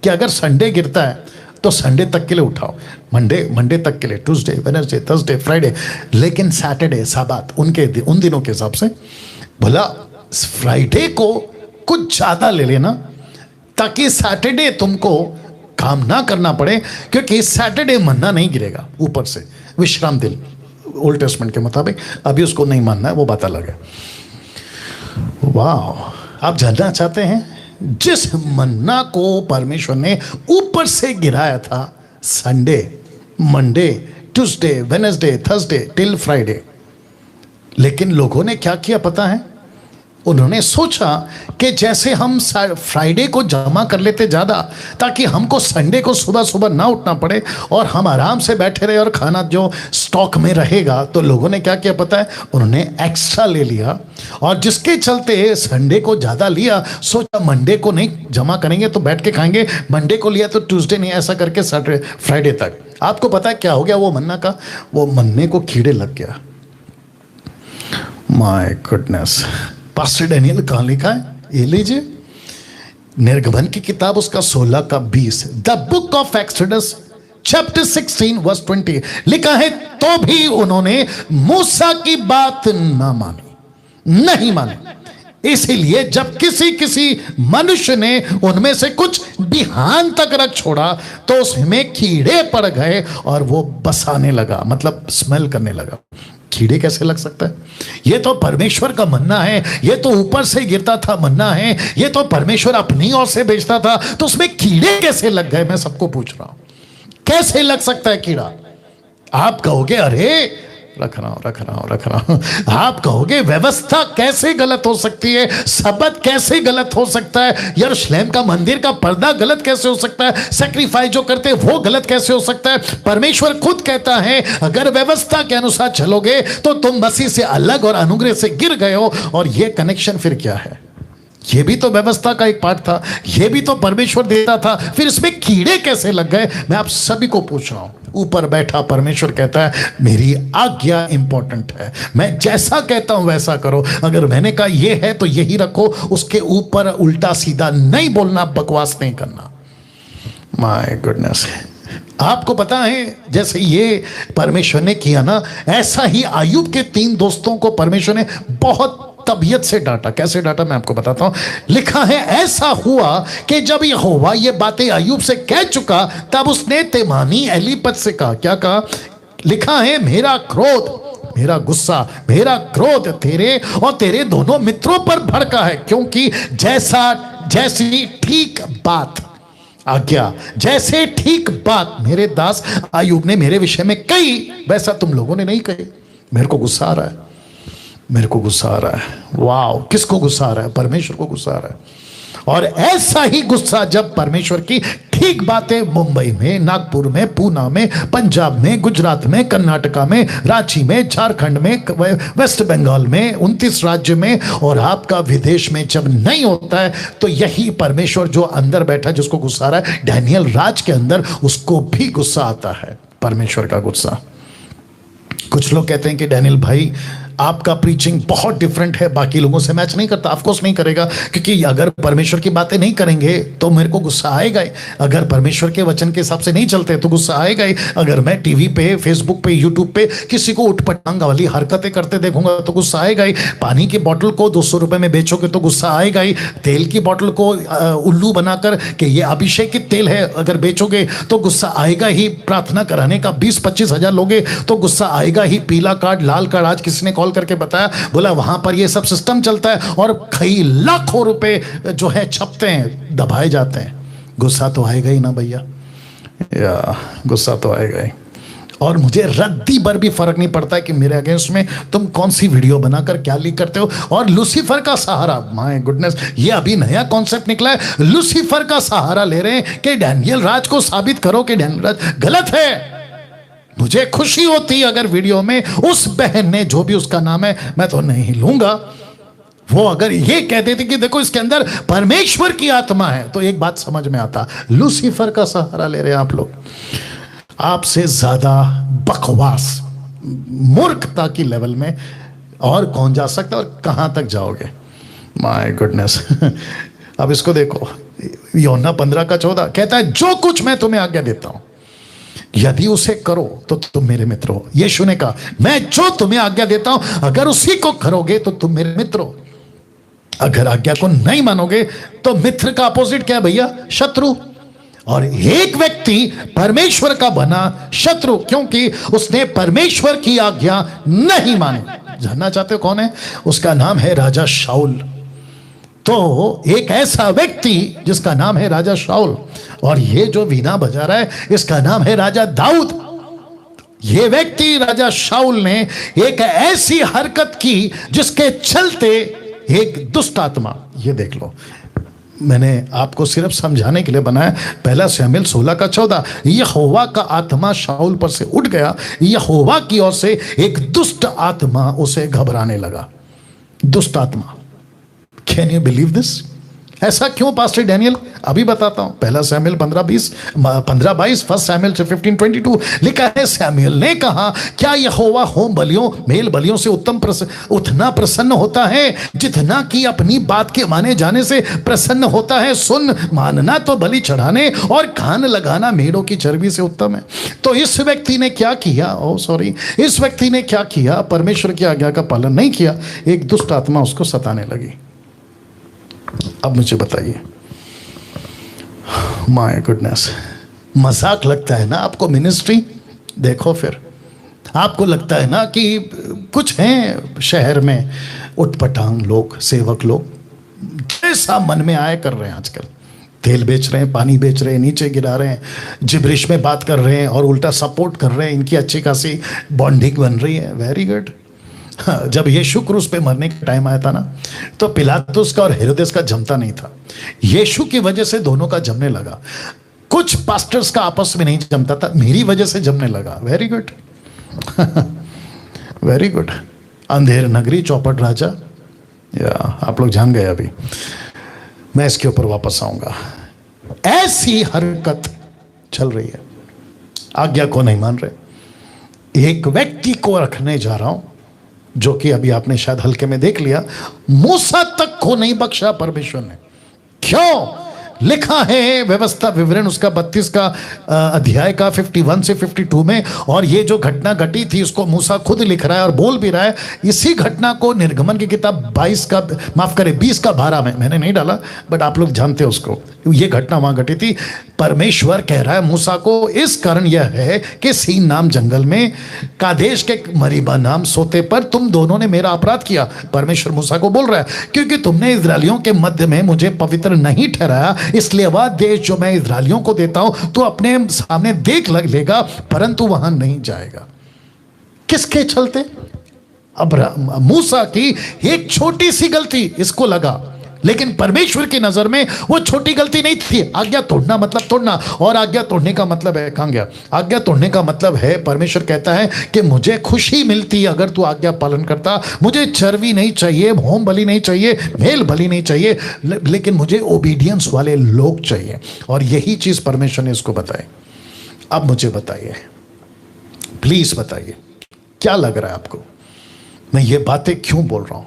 कि अगर संडे गिरता है तो संडे तक के लिए उठाओ, मंडे तक के लिए, ट्यूसडे, वेडनेसडे, थर्सडे, फ्राइडे, लेकिन सैटरडे, साबात उन दिनों के हिसाब से। भला फ्राइडे को कुछ ज्यादा ले लेना, ताकि सैटरडे तुमको काम ना करना पड़े, क्योंकि सैटरडे मन्ना नहीं गिरेगा ऊपर से, विश्राम दिन ओल्ड टेस्टमेंट के मुताबिक। अभी उसको नहीं मानना है, वो बात अलग है। वाह, आप जानना चाहते हैं जिस मन्ना को परमेश्वर ने ऊपर से गिराया था, Sunday, Monday, Tuesday, Wednesday, Thursday till Friday, लेकिन लोगों ने क्या किया पता है? उन्होंने सोचा कि जैसे हम फ्राइडे को जमा कर लेते ज़्यादा, ताकि हमको संडे को सुबह सुबह ना उठना पड़े और हम आराम से बैठे रहे और खाना जो स्टॉक में रहेगा। तो लोगों ने क्या किया पता है, उन्होंने एक्स्ट्रा ले लिया और जिसके चलते संडे को ज़्यादा लिया। सोचा मंडे को नहीं जमा करेंगे तो बैठ के खाएंगे, मंडे को लिया तो ट्यूसडे नहीं, ऐसा करके सैटरडे फ्राइडे तक। आपको पता है क्या हो गया वो मन्ना का, वो मन्ने को कीड़े लग गया। My goodness. पास्टर डैनियल कहाँ लिखा है, ये लीजिए, निर्गमन की किताब उसका 16 का 20, the book of Exodus chapter 16 verse 20 लिखा है, तो भी उन्होंने मूसा की बात ना मानी, नहीं मानी। इसीलिए जब किसी मनुष्य ने उनमें से कुछ बिहान तक रख छोड़ा तो उसमें कीड़े पड़ गए और वो बसाने लगा, मतलब स्मेल करने लगा। कीड़े कैसे लग सकता है? ये तो परमेश्वर का मन्ना है, ये तो ऊपर से गिरता था मन्ना है, ये तो परमेश्वर अपनी ओर से भेजता था, तो उसमें कीड़े कैसे लग गए? मैं सबको पूछ रहा हूं, कैसे लग सकता है कीड़ा? आप कहोगे अरे रख रहा हूं। आप कहोगे व्यवस्था कैसे गलत हो सकती है, सबत कैसे गलत हो सकता है, यरूशलेम का मंदिर का पर्दा गलत कैसे हो सकता है, सैक्रिफाइस जो करते हैं वो गलत कैसे हो सकता है? परमेश्वर खुद कहता है अगर व्यवस्था के अनुसार चलोगे तो तुम मसीह से अलग और अनुग्रह से गिर गए हो। और ये कनेक्शन फिर क्या है? ये भी तो व्यवस्था का एक पार्ट था, ये भी तो परमेश्वर देता था, फिर इसमें कीड़े कैसे लग गए? मैं आप सभी को पूछ रहा हूं। ऊपर बैठा परमेश्वर कहता है मेरी आज्ञा इंपॉर्टेंट है, मैं जैसा कहता हूं वैसा करो। अगर मैंने कहा ये है तो यही रखो, उसके ऊपर उल्टा सीधा नहीं बोलना, बकवास नहीं करना। My goodness. आपको पता है जैसे ये परमेश्वर ने किया ना, ऐसा ही आयुब के 3 दोस्तों को परमेश्वर ने बहुत तबीयत से डांटा। कैसे डांटा मैं आपको बताता हूं। लिखा है ऐसा हुआ कि जब यहोवा ये बातें अय्यूब से कह चुका तब उसने तेमानी एलीपज से कहा। क्या कहा? लिखा है मेरा क्रोध, मेरा गुस्सा, मेरा क्रोध तेरे और तेरे दोनों मित्रों पर भड़का है, क्योंकि जैसी ठीक बात आज्ञा, जैसे ठीक बात मेरे दास अय्यूब ने मेरे विषय में कही, वैसा तुम लोगों ने नहीं कही। मेरे को गुस्सा आ रहा है, मेरे को गुस्सा आ रहा है। वाह, किसको गुस्सा आ रहा है? परमेश्वर को गुस्सा आ रहा है। और ऐसा ही गुस्सा जब परमेश्वर की ठीक बातें मुंबई में, नागपुर में, पूना में, पंजाब में, गुजरात में, कर्नाटका में, रांची में, झारखंड में, वेस्ट बंगाल में, 29 राज्य में और आपका विदेश में जब नहीं होता है, तो यही परमेश्वर जो अंदर बैठा जिसको गुस्सा आ रहा है, डैनियल राज के अंदर, उसको भी गुस्सा आता है, परमेश्वर का गुस्सा। कुछ लोग कहते हैं कि डैनियल भाई आपका प्रीचिंग बहुत डिफरेंट है, बाकी लोगों से मैच नहीं करता। ऑफकोर्स नहीं करेगा, क्योंकि अगर परमेश्वर की बातें नहीं करेंगे तो मेरे को गुस्सा आएगा ही। अगर परमेश्वर के वचन के हिसाब से नहीं चलते तो गुस्सा आएगा ही। अगर मैं टीवी पे, फेसबुक पे, यूट्यूब पे किसी को उठपटांग वाली हरकतें करते देखूंगा तो गुस्सा आएगा ही। पानी की बोतल को 200 रुपए में बेचोगे तो गुस्सा आएगा ही। तेल की बोतल को उल्लू बनाकर कि ये अभिषेक की तेल है अगर बेचोगे तो गुस्सा आएगा ही। प्रार्थना कराने का 20-25 हजार लोगे तो गुस्सा आएगा ही। पीला कार्ड, लाल कार्ड, आज किसी ने करके बताया, बोला वहां पर ये सब सिस्टम चलता है और कई लाखों रुपए जो है छपते हैं, दबाए जाते हैं। गुस्सा तो आएगा ही ना भैया, या गुस्सा तो आएगा ही। और मुझे रद्दी भर भी फर्क नहीं पड़ता है कि मेरे अगेंस्ट में तुम कौन सी वीडियो बनाकर क्या लीक करते हो। और लूसीफर का सहारा, माय गुडनेस, ये अभी नया कॉन्सेप्ट निकला है। लूसीफर का सहारा ले रहे हैं कि डैनियल राज को साबित करो कि डैनियल राज गलत है। मुझे खुशी होती अगर वीडियो में उस बहन ने, जो भी उसका नाम है, मैं तो नहीं लूंगा, वो अगर ये कह देती कि देखो इसके अंदर परमेश्वर की आत्मा है, तो एक बात समझ में आता। लूसीफर का सहारा ले रहे हैं आप लोग। आपसे ज्यादा बकवास, मूर्खता की लेवल में और कौन जा सकता है और कहां तक जाओगे? My goodness. अब इसको देखो, यूहन्ना 15:14 कहता है जो कुछ मैं तुम्हें आज्ञा देता हूं यदि उसे करो तो तुम मेरे मित्र हो। यीशु ने कहा मैं जो तुम्हें आज्ञा देता हूं अगर उसी को करोगे तो तुम मेरे मित्र हो। अगर आज्ञा को नहीं मानोगे तो मित्र का अपोजिट क्या है भैया? शत्रु। और एक व्यक्ति परमेश्वर का बना शत्रु क्योंकि उसने परमेश्वर की आज्ञा नहीं मानी। जानना चाहते हो कौन है? उसका नाम है राजा शाऊल। तो एक ऐसा व्यक्ति जिसका नाम है राजा शाऊल, और ये जो वीणा बजा रहा है इसका नाम है राजा दाऊद। ये व्यक्ति राजा शाऊल ने एक ऐसी हरकत की जिसके चलते एक दुष्ट आत्मा, ये देख लो, मैंने आपको सिर्फ समझाने के लिए बनाया। पहला शमूएल 16:14, यहोवा का आत्मा शाऊल पर से उठ गया, यहोवा की ओर से एक दुष्ट आत्मा उसे घबराने लगा। दुष्ट आत्मा, कैन यू बिलीव दिस? ऐसा क्यों पास्टर डैनियल? अभी बताता हूं। पहला शमूएल 15:22, फर्स्ट शमूएल 15:22 लिखा है, शमूएल ने कहा, क्या यहोवा होम बलियों मेल बलियों से उतना प्रसन्न होता है जितना कि अपनी बात के माने जाने से प्रसन्न होता है? सुन, मानना तो बलि चढ़ाने और कान लगाना मेढ़ों की चर्बी से उत्तम है। तो इस व्यक्ति ने क्या किया? इस व्यक्ति ने क्या किया? परमेश्वर की आज्ञा का पालन नहीं किया। एक दुष्ट आत्मा उसको सताने लगी। अब मुझे बताइए, माय गुडनेस, मजाक लगता है ना आपको मिनिस्ट्री? देखो फिर आपको लगता है ना कि कुछ हैं शहर में उटपटांग लोग, सेवक लोग, जैसा मन में आए कर रहे हैं आजकल। तेल बेच रहे हैं, पानी बेच रहे हैं, नीचे गिरा रहे हैं, जिब्रिश में बात कर रहे हैं और उल्टा सपोर्ट कर रहे हैं। इनकी अच्छी खासी बॉन्डिंग बन रही है। Very good. जब यीशु क्रूस पे मरने का टाइम आया था ना, तो पिलातुस का और हेरोदेस का जमता नहीं था। यीशु की वजह से दोनों का जमने लगा। कुछ पास्टर्स का आपस में नहीं जमता था, मेरी वजह से जमने लगा। Very good. Very good. Andher Nagari चौपट राजा, या आप लोग जान गए। अभी मैं इसके ऊपर वापस आऊंगा। ऐसी हरकत चल रही है, आज्ञा को नहीं मान रहे। एक व्यक्ति को रखने जा रहा हूं जो कि अभी आपने शायद हल्के में देख लिया, मूसा तक को नहीं बख्शा परमेश्वर ने। क्यों? लिखा है व्यवस्था विवरण उसका 32 का अध्याय का 51 से 52 में। और ये जो घटना घटी थी उसको मूसा खुद लिख रहा है और बोल भी रहा है। इसी घटना को निर्गमन की किताब 20 का 12 में, मैंने नहीं डाला बट आप लोग जानते हो उसको। ये घटना वहां घटी थी। परमेश्वर कह रहा है मूसा को, इस कारण यह है कि सीन नाम जंगल में कादेश के मरीबा नाम सोते पर तुम दोनों ने मेरा अपराध किया। परमेश्वर मूसा को बोल रहा है, क्योंकि तुमने इस्राएलियों के मध्य में मुझे पवित्र नहीं ठहराया, इसलिए वह देश जो मैं इस्राएलियों को देता हूं तो अपने सामने देख लेगा, परंतु वहां नहीं जाएगा। किसके चलते? अब मूसा की एक छोटी सी गलती इसको लगा, लेकिन परमेश्वर की नजर में वो छोटी गलती नहीं थी। आज्ञा तोड़ना मतलब तोड़ना, और आज्ञा तोड़ने का मतलब है, कहां गया? आज्ञा तोड़ने का मतलब है, परमेश्वर कहता है कि मुझे खुशी मिलती अगर तू आज्ञा पालन करता। मुझे चर्बी नहीं चाहिए, होम बलि नहीं चाहिए, मेल बलि नहीं चाहिए, लेकिन मुझे ओबीडियंस वाले लोग चाहिए। और यही चीज परमेश्वर ने इसको बताई। अब मुझे बताइए, प्लीज बताइए, क्या लग रहा है आपको मैं ये बातें क्यों बोल रहा हूं?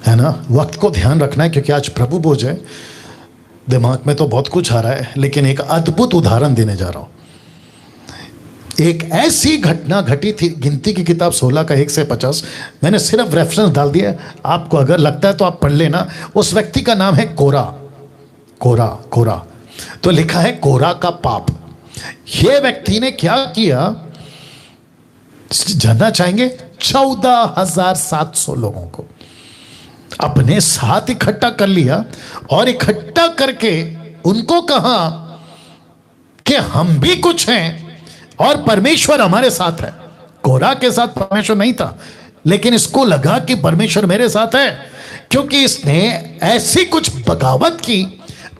है ना, वक्त को ध्यान रखना है, क्योंकि आज प्रभु भोज है। दिमाग में तो बहुत कुछ आ रहा है, लेकिन एक अद्भुत उदाहरण देने जा रहा हूं। एक ऐसी घटना घटी थी, गिनती की किताब 16 का 1 से 50। मैंने सिर्फ रेफरेंस डाल दिया, आपको अगर लगता है तो आप पढ़ लेना। उस व्यक्ति का नाम है कोरा। कोरा कोरा तो लिखा है कोरा का पाप। यह व्यक्ति ने क्या किया जानना चाहेंगे? 14,700 लोगों को अपने साथ इकट्ठा कर लिया और इकट्ठा करके उनको कहा कि हम भी कुछ हैं और परमेश्वर हमारे साथ है। कोरा के साथ परमेश्वर नहीं था, लेकिन इसको लगा कि परमेश्वर मेरे साथ है, क्योंकि इसने ऐसी कुछ बगावत की।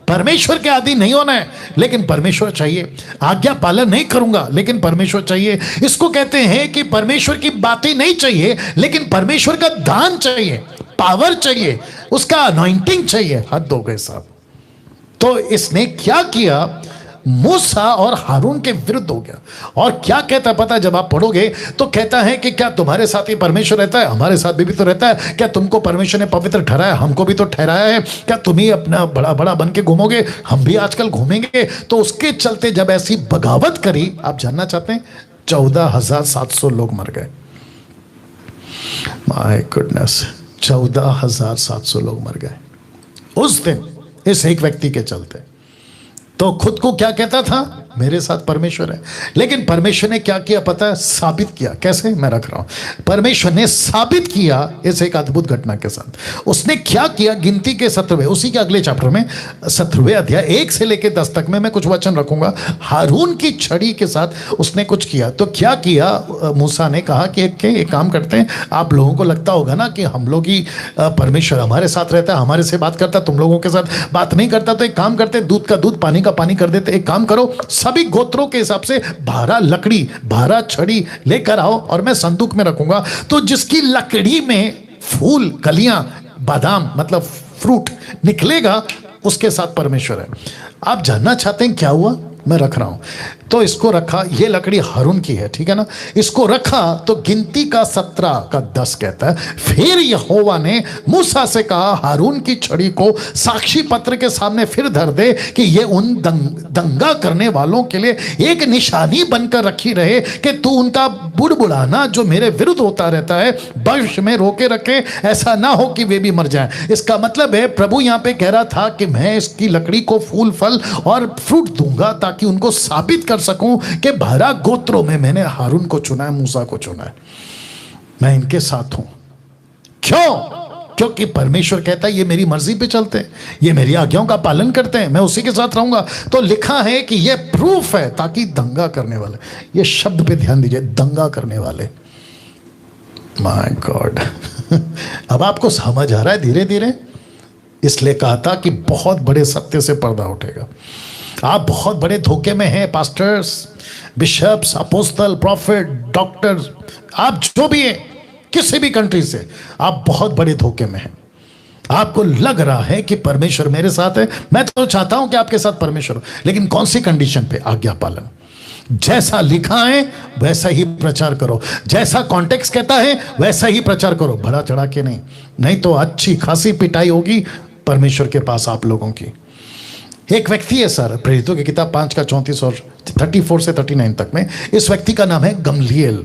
परमेश्वर के आदि नहीं होना है, लेकिन परमेश्वर चाहिए। आज्ञा पालन नहीं करूंगा, लेकिन परमेश्वर चाहिए। इसको कहते हैं कि परमेश्वर की बातें नहीं चाहिए, लेकिन परमेश्वर का दान चाहिए, पावर चाहिए, उसका अनॉइंटिंग चाहिए। हद हो गए साहब। तो इसने क्या किया? मूसा और हारून के विरुद्ध हो गया। और क्या कहता पता, जब आप पढ़ोगे तो कहता है कि क्या तुम्हारे साथ ही परमेश्वर रहता है? हमारे साथ भी तो रहता है। क्या तुमको परमेश्वर ने पवित्र ठहराया? हमको भी तो ठहराया है। क्या तुम ही अपना बड़ा बड़ा बन के घूमोगे? हम भी आजकल घूमेंगे। तो उसके चलते जब ऐसी बगावत करी, आप जानना चाहते हैं, 14,700 लोग मर गए। माय गुडनेस, 14,700 लोग मर गए उस दिन, इस एक व्यक्ति के चलते। तो खुद को क्या कहता था? मेरे साथ परमेश्वर है। लेकिन परमेश्वर ने क्या किया पता है? साबित किया। कैसे? मैं रख रहा हूं। परमेश्वर ने साबित किया इस एक अद्भुत घटना के साथ। उसने क्या किया? गिनती के 17वें, उसी के अगले चैप्टर में 17वें अध्याय 1 से लेकर 10 तक में मैं कुछ वचन रखूंगा। हारून की छड़ी के साथ उसने कुछ किया। तो क्या किया? मूसा ने कहा कि एक काम करते हैं, आप लोगों को लगता होगा ना कि हम लोग ही परमेश्वर हमारे साथ रहता है, हमारे से बात करता है, तुम लोगों के साथ बात नहीं करता, तो एक काम करते, दूध का दूध पानी का पानी कर देते। एक काम करो, सभी गोत्रों के हिसाब से भारा लकड़ी, भारा छड़ी लेकर आओ और मैं संदूक में रखूंगा। तो जिसकी लकड़ी में फूल, कलियां, बादाम मतलब फ्रूट निकलेगा, उसके साथ परमेश्वर है। आप जानना चाहते हैं क्या हुआ? मैं रख रहा हूं। तो इसको रखा, ये लकड़ी हारून की है, ठीक है ना? इसको रखा तो गिनती का 17 का 10 कहता है, फिर यहोवा ने मूसा से कहा, हारून की छड़ी को साक्षी पत्र के सामने फिर धर दे कि ये उन दंगा करने वालों के लिए एक निशानी बनकर रखी रहे कि तू उनका बुड़बुड़ाना जो मेरे विरुद्ध होता रहता है भविष्य में रोके रखे, ऐसा ना हो कि वे भी मर जाएं। इसका मतलब है प्रभु यहां पे कह रहा था कि मैं इसकी लकड़ी को फूल, फल और फ्रूट दूंगा ताकि उनको साबित कर सकूं कि 12 गोत्रों में मैंने हारून को चुना है, मूसा को चुना है, मैं इनके साथ हूं। क्यों? क्योंकि परमेश्वर कहता है ये मेरी मर्जी पे चलते हैं, ये मेरी आज्ञाओं का पालन करते हैं, मैं उसी के साथ रहूंगा। तो लिखा है कि ये प्रूफ है ताकि दंगा करने वाले, ये शब्द पे ध्यान दीजिए, दंगा करने वाले। माय गॉड अब आपको समझ आ रहा है धीरे धीरे? इसलिए कहा था कि बहुत बड़े सत्य से पर्दा उठेगा। आप बहुत बड़े धोखे में हैं, pastors, bishops, apostle, prophet, doctors, आप जो भी हैं, किसी भी कंट्री से, आप बहुत बड़े धोखे में हैं। आपको लग रहा है कि परमेश्वर मेरे साथ है। मैं तो चाहता हूं कि आपके साथ परमेश्वर हो, लेकिन कौन सी कंडीशन पे? आज्ञा पालन। जैसा लिखा है वैसा ही प्रचार करो, जैसा कॉन्टेक्स्ट कहता है वैसा ही प्रचार करो, बढ़ा चढ़ा के नहीं। नहीं तो अच्छी खासी पिटाई होगी परमेश्वर के पास आप लोगों की। एक व्यक्ति है सर, प्रेरितों की किताब 5 का 34 और 34 से 39 तक में, इस व्यक्ति का नाम है गमलीएल।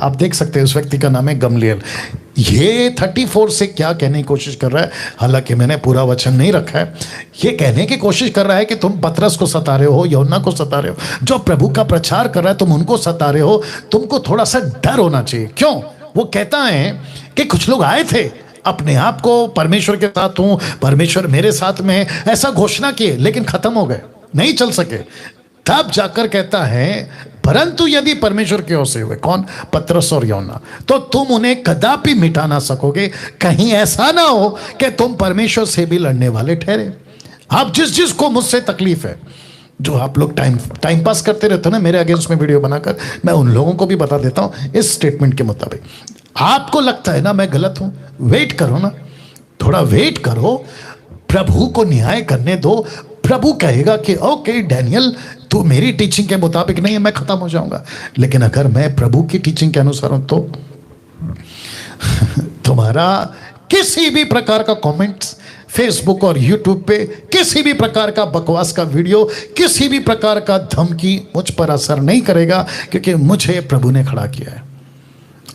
आप देख सकते हैं उस व्यक्ति का नाम है गमलीएल। ये 34 से क्या कहने की कोशिश कर रहा है, हालांकि मैंने पूरा वचन नहीं रखा है, ये कहने की कोशिश कर रहा है कि तुम पतरस को सता रहे हो, यूहन्ना को सता रहे हो, जो प्रभु का प्रचार कर रहा है तुम उनको सता रहे हो, तुमको थोड़ा सा डर होना चाहिए। क्यों? वो कहता है कि कुछ लोग आए थे, अपने आप को परमेश्वर के साथ हूं, परमेश्वर मेरे साथ में है, ऐसा घोषणा किए, लेकिन खत्म हो गए, नहीं चल सके। तब जाकर कहता है परंतु यदि परमेश्वर की ओर से हुए, कौन? पतरस और यूहन्ना, तो तुम उन्हें कदापि मिटा ना सकोगे। कहीं ऐसा ना हो कि तुम परमेश्वर से भी लड़ने वाले ठहरे। आप जिस को मुझसे तकलीफ है, जो आप लोग टाइम पास करते रहते हो ना मेरे अगेंस्ट में वीडियो बनाकर, मैं उन लोगों को भी बता देता हूं इस स्टेटमेंट के मुताबिक। आपको लगता है ना मैं गलत हूं, वेट करो ना, थोड़ा वेट करो, प्रभु को न्याय करने दो। प्रभु कहेगा कि ओके डैनियल, तू मेरी टीचिंग के मुताबिक नहीं है, मैं खत्म हो जाऊंगा। लेकिन अगर मैं प्रभु की टीचिंग के अनुसार हूं तो तुम्हारा किसी भी प्रकार का कमेंट्स फेसबुक और यूट्यूब पे, किसी भी प्रकार का बकवास का वीडियो, किसी भी प्रकार का धमकी मुझ पर असर नहीं करेगा, क्योंकि मुझे प्रभु ने खड़ा किया है।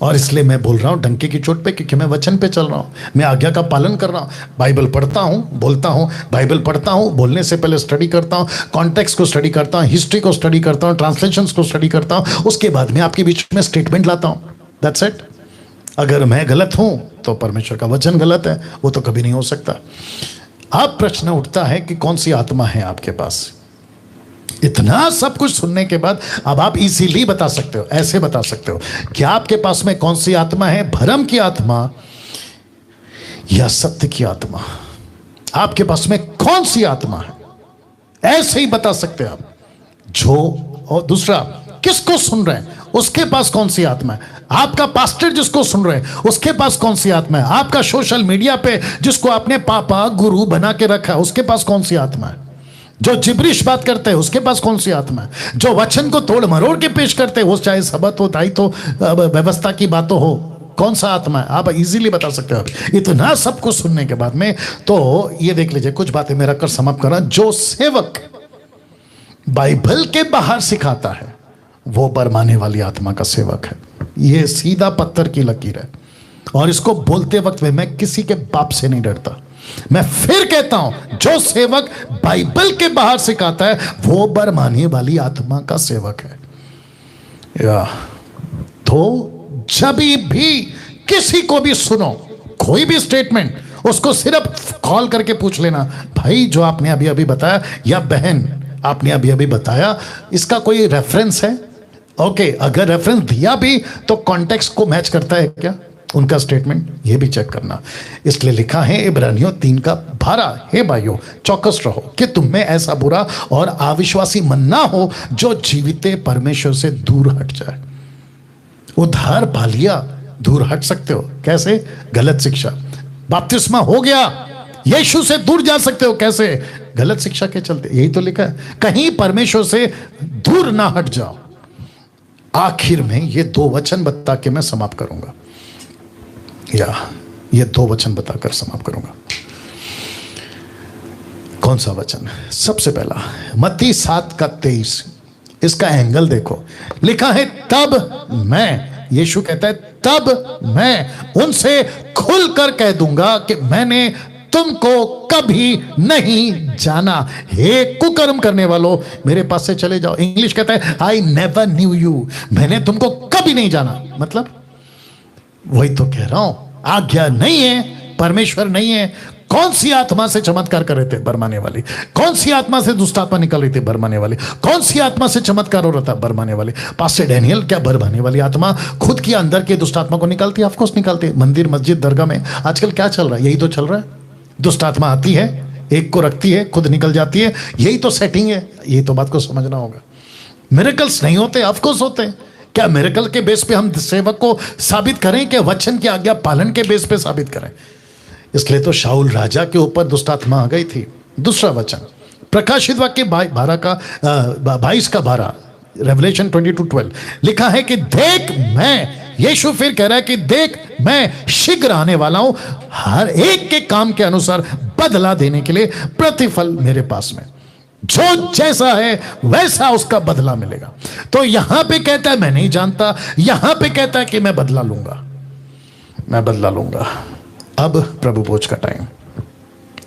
और इसलिए मैं बोल रहा हूं डंके की चोट पे, क्योंकि मैं वचन पे चल रहा हूं, मैं आज्ञा का पालन कर रहा हूं। बाइबल पढ़ता हूं, बोलता हूं, बाइबल पढ़ता हूं, बोलने से पहले स्टडी करता हूं, कॉन्टेक्स्ट को स्टडी करता हूं, हिस्ट्री को स्टडी करता हूं, ट्रांसलेशंस को स्टडी करता हूं, उसके बाद मैं आपके बीच में स्टेटमेंट लाता हूं। That's it. अगर मैं गलत हूं तो परमेश्वर का वचन गलत है, वो तो कभी नहीं हो सकता। अब प्रश्न उठता है कि कौन सी आत्मा है आपके पास? इतना सब कुछ सुनने के बाद अब आप इजीली बता सकते हो, ऐसे बता सकते हो कि आपके पास में कौन सी आत्मा है, भरम की आत्मा या सत्य की आत्मा? आपके पास में कौन सी आत्मा है, ऐसे ही बता सकते हैं आप। जो और दूसरा, किसको सुन रहे हैं, उसके पास कौन सी आत्मा है? आपका पास्टर जिसको सुन रहे हैं उसके पास कौन सी आत्मा है? आपका सोशल मीडिया पे जिसको आपने पापा गुरु बना के रखा है उसके पास कौन सी आत्मा है? जो जिब्रिश बात करते हैं उसके पास कौन सी आत्मा है? जो वचन को तोड़ मरोड़ के पेश करते हैं, वो चाहे सबत हो, दाई तो व्यवस्था की बातों हो, कौन सा आत्मा है? आप इजीली बता सकते हो। इतना सब कुछ सुनने के बाद में तो ये देख लीजिए, कुछ बातें मेरा कर समाप्त करना। जो सेवक बाइबल के बाहर सिखाता है वो बरमाने वाली आत्मा का सेवक है। ये सीधा पत्थर की लकीर है, और इसको बोलते वक्त में मैं किसी के बाप से नहीं डरता। मैं फिर कहता हूं, जो सेवक बाइबल के बाहर सिखाता है वो बरमाने वाली आत्मा का सेवक है। या तो जब भी किसी को भी सुनो, कोई भी स्टेटमेंट, उसको सिर्फ कॉल करके पूछ लेना, भाई जो आपने अभी अभी बताया, या बहन आपने अभी अभी बताया, इसका कोई रेफरेंस है? ओके, अगर रेफरेंस दिया भी तो कॉन्टेक्स्ट को मैच करता है क्या उनका स्टेटमेंट, ये भी चेक करना। इसलिए लिखा है इब्रानियों 3:12, हे भाइयों चौकस रहो कि तुम में ऐसा बुरा और अविश्वासी मन ना हो जो जीविते परमेश्वर से दूर हट जाए। उद्धार पा लिया, दूर हट सकते हो कैसे? गलत शिक्षा। बपतिस्मा हो गया, यीशु से दूर जा सकते हो कैसे? गलत शिक्षा के चलते। यही तो लिखा है, कहीं परमेश्वर से दूर ना हट जाओ। आखिर में ये 2 वचन बता के मैं समाप्त करूंगा, या ये 2 वचन बताकर समाप्त करूंगा। कौन सा वचन? सबसे पहला मत्ती 7:23, इसका एंगल देखो। लिखा है तब मैं, यीशु कहता है तब मैं उनसे खुलकर कह दूंगा कि मैंने तुमको कभी नहीं जाना, हे कुकर्म करने वालों मेरे पास से चले जाओ। इंग्लिश कहता है आई नेवर न्यू यू, मैंने तुमको कभी नहीं जाना। मतलब वही तो कह रहा हूं, आज्ञा नहीं है, परमेश्वर नहीं है। कौन सी आत्मा से चमत्कार कर रहे थे? बरमाने वाली। कौन सी आत्मा से दुष्ट आत्मा निकल रही थी? बरमाने वाली। कौन सी आत्मा से चमत्कार हो रहा था? बरमाने वाली। पास्टर डैनियल, क्या बरमाने वाली आत्मा खुद की अंदर के दुष्ट आत्मा को निकालती है? ऑफ कोर्स निकालती है। मंदिर, मस्जिद, दरगाह में आजकल क्या चल रहा है? यही तो चल रहा है। दुष्ट आत्मा आती है, एक को रखती है, खुद निकल जाती है। यही तो सेटिंग है। यही तो बात को समझना होगा। मिरेकल्स नहीं होते? ऑफ कोर्स होते हैं। क्या मिरेकल के बेस पे हम सेवक को साबित करें कि वचन की आज्ञा पालन के बेस पे साबित करें? इसलिए तो शाऊल राजा के ऊपर दुष्ट आत्मा आ गई थी। दूसरा वचन प्रकाशित वाक्य 22:12, रेवलेशन 22:12 लिखा है कि देख मैं, यीशु फिर कह रहा है कि देख मैं शीघ्र आने वाला हूं, हर एक के काम के अनुसार बदला देने के लिए प्रतिफल मेरे पास में, जो जैसा है वैसा उसका बदला मिलेगा। तो यहां पे कहता है मैं नहीं जानता, यहां पे कहता है कि मैं बदला लूंगा, मैं बदला लूंगा। अब प्रभु भोज का टाइम,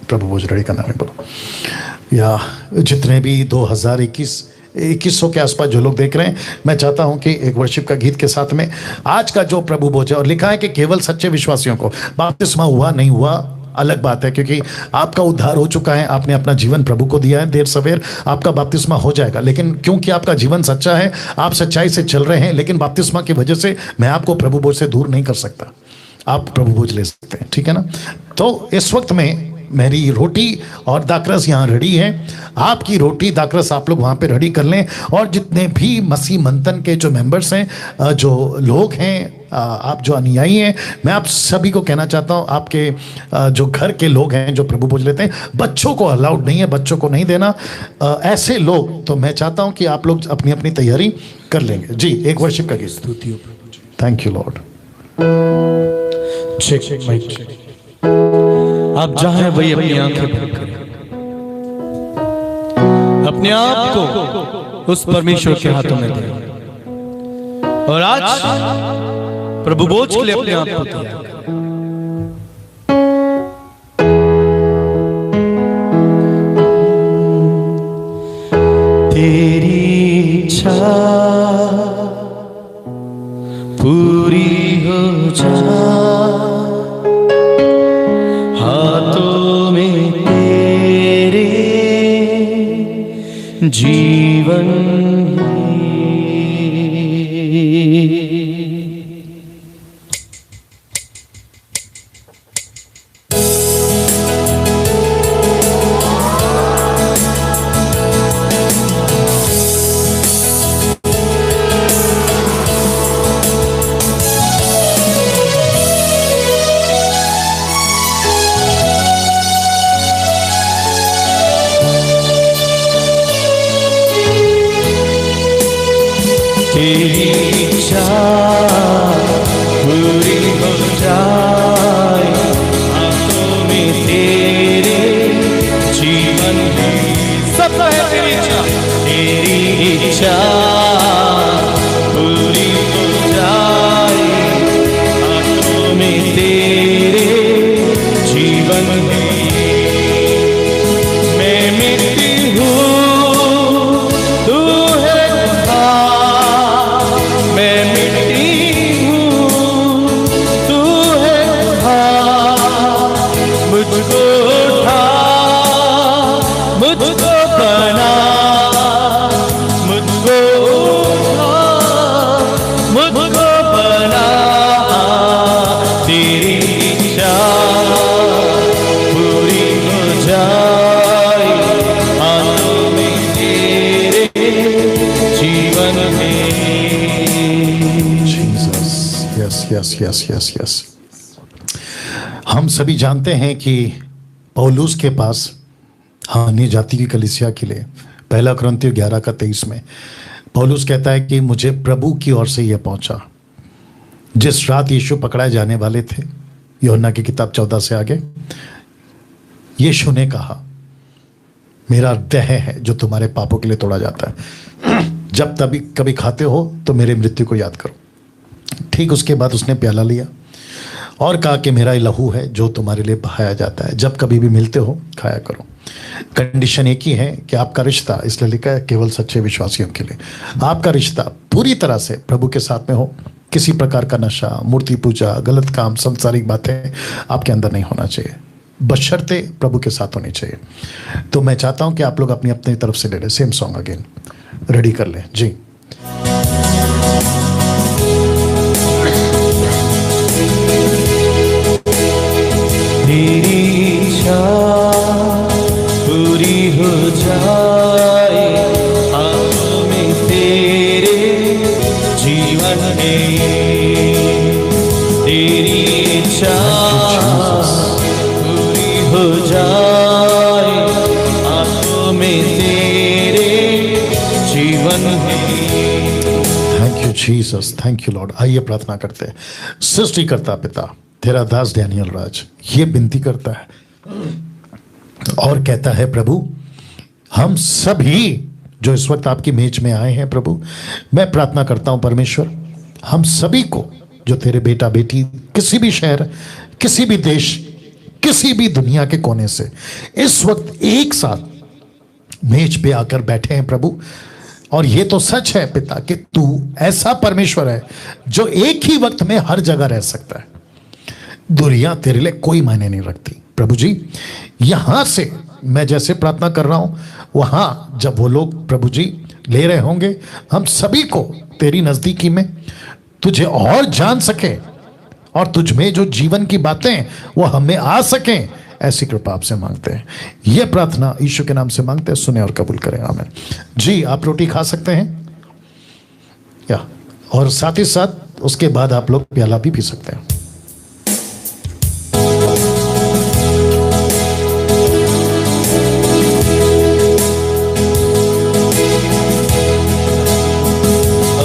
प्रभु भोज रेडी करना है बोलो। या जितने भी 2021 के आसपास जो लोग देख रहे हैं, मैं चाहता हूं कि एक वर्शिप का गीत के साथ में आज का जो प्रभु भोज है, और लिखा है कि केवल सच्चे विश्वासियों को, बपतिस्मा हुआ नहीं हुआ अलग बात है, क्योंकि आपका उद्धार हो चुका है, आपने अपना जीवन प्रभु को दिया है, देर सवेर आपका बपतिस्मा हो जाएगा। लेकिन क्योंकि आपका जीवन सच्चा है, आप सच्चाई से चल रहे हैं, लेकिन बपतिस्मा की वजह से मैं आपको प्रभु भोज से दूर नहीं कर सकता। आप प्रभु भोज ले सकते हैं, ठीक है ना? तो इस वक्त में मेरी रोटी और दाकरस यहाँ रेडी है। आपकी रोटी दाकरस आप लोग वहाँ पे रेडी कर लें। और जितने भी मसीह मंथन के जो मेंबर्स हैं, जो लोग हैं, आप जो अनुयायी हैं, मैं आप सभी को कहना चाहता हूँ, आपके जो घर के लोग हैं जो प्रभु भोज लेते हैं, बच्चों को अलाउड नहीं है, बच्चों को नहीं देना। ऐसे लोग, तो मैं चाहता हूँ कि आप लोग अपनी अपनी तैयारी कर लेंगे। जी, एक वर्शिप का गीत। Thank you Lord. Check mic. आप जहां वही अपनी आंखें बंद करें, अपने आप को उस परमेश्वर के हाथों में दें, और आज प्रभु भोज के लिए अपने आप को तैयार करें। तेरी इच्छा पूरी हो जा, हाथों में तेरे जीवन तेरी इच्छा पूरी हो जाए, हाथों में तेरे जीवन सब है। तेरी इच्छा पूरी हो जाए, हाथों में तेरे जीवन मुझको उठा, मुझको बना, मुझको उठा, मुझको बना, तेरी इच्छा पूरी हो जाए, हाथों में तेरे जीवन में। Jesus, yes yes yes yes yes. हम सभी जानते हैं कि पौलुस के पास अन्य जाति की कलीसिया के लिए 1 कुरिन्थियों 11:23 में पौलुस कहता है कि मुझे प्रभु की ओर से यह पहुंचा। जिस रात यीशु पकड़ाए जाने वाले थे, यूहन्ना की किताब 14 से आगे, यीशु ने कहा, मेरा देह है जो तुम्हारे पापों के लिए तोड़ा जाता है, जब तभी कभी खाते हो तो मेरे मृत्यु को याद करो। ठीक उसके बाद उसने प्याला लिया और कहा कि मेरा लहू है जो तुम्हारे लिए बहाया जाता है, जब कभी भी मिलते हो खाया करो। कंडीशन एक ही है कि आपका रिश्ता, इसलिए लिखा है केवल सच्चे विश्वासियों के लिए, आपका रिश्ता पूरी तरह से प्रभु के साथ में हो। किसी प्रकार का नशा, मूर्ति पूजा, गलत काम, संसारिक बातें आपके अंदर नहीं होना चाहिए, बशर्ते प्रभु के साथ होनी चाहिए। तो मैं चाहता हूं कि आप लोग अपनी अपनी तरफ से ले लें। सेम सॉन्ग अगेन रेडी कर लें जी। तेरी इच्छा पूरी हो जाए, हाथों में तेरे जीवन में, तेरी इच्छा पूरी हो जाए, हाथों में तेरे जीवन में। Thank you Jesus, thank you Lord. आइए प्रार्थना करते हैं। सृष्टिकर्ता पिता, तेरा दास डैनियल राज ये विनती करता है और कहता है, प्रभु हम सभी जो इस वक्त आपकी मेज में आए हैं, प्रभु मैं प्रार्थना करता हूं परमेश्वर, हम सभी को जो तेरे बेटा बेटी किसी भी शहर, किसी भी देश, किसी भी दुनिया के कोने से इस वक्त एक साथ मेज पे आकर बैठे हैं प्रभु, और ये तो सच है पिता कि तू ऐसा परमेश्वर है जो एक ही वक्त में हर जगह रह सकता है। दुनिया तेरे लिए कोई मायने नहीं रखती प्रभु जी। यहां से मैं जैसे प्रार्थना कर रहा हूं, वहां जब वो लोग प्रभु जी ले रहे होंगे, हम सभी को तेरी नजदीकी में तुझे और जान सके और तुझ में जो जीवन की बातें वो हमें आ सकें, ऐसी कृपा आपसे मांगते हैं। यह प्रार्थना यीशु के नाम से मांगते हैं, सुने और कबूल करें, आमीन। जी आप रोटी खा सकते हैं या, और साथ ही साथ उसके बाद आप लोग प्याला भी पी सकते हैं।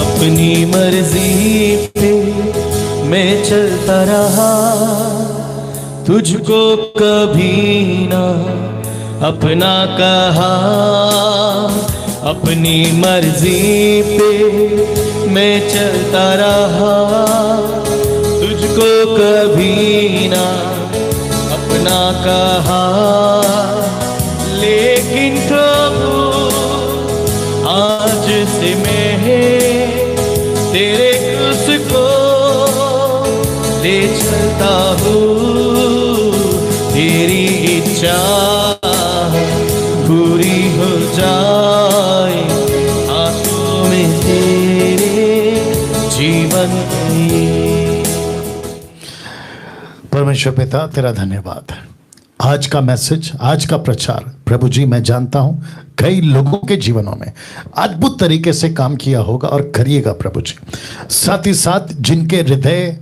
अपनी मर्जी पे मैं चलता रहा, तुझको कभी ना अपना कहा। अपनी मर्जी पे मैं चलता रहा, तुझको कभी ना अपना कहा। लेकिन प्रभु आज से मैं तेरे क्रूस को ले चलता हूँ, तेरी इच्छा पूरी हो जाए, हाथों में तेरे जीवन की। परमेश्वर पिता तेरा धन्यवाद। आज का मैसेज, आज का प्रचार प्रभु जी मैं जानता हूं कई लोगों के जीवनों में अद्भुत तरीके से काम किया होगा और करिएगा प्रभु जी। साथ ही साथ जिनके हृदय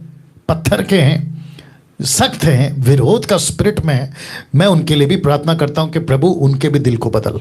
पत्थर के हैं, सख्त हैं, विरोध का स्पिरिट में है, मैं उनके लिए भी प्रार्थना करता हूं कि प्रभु उनके भी दिल को बदल।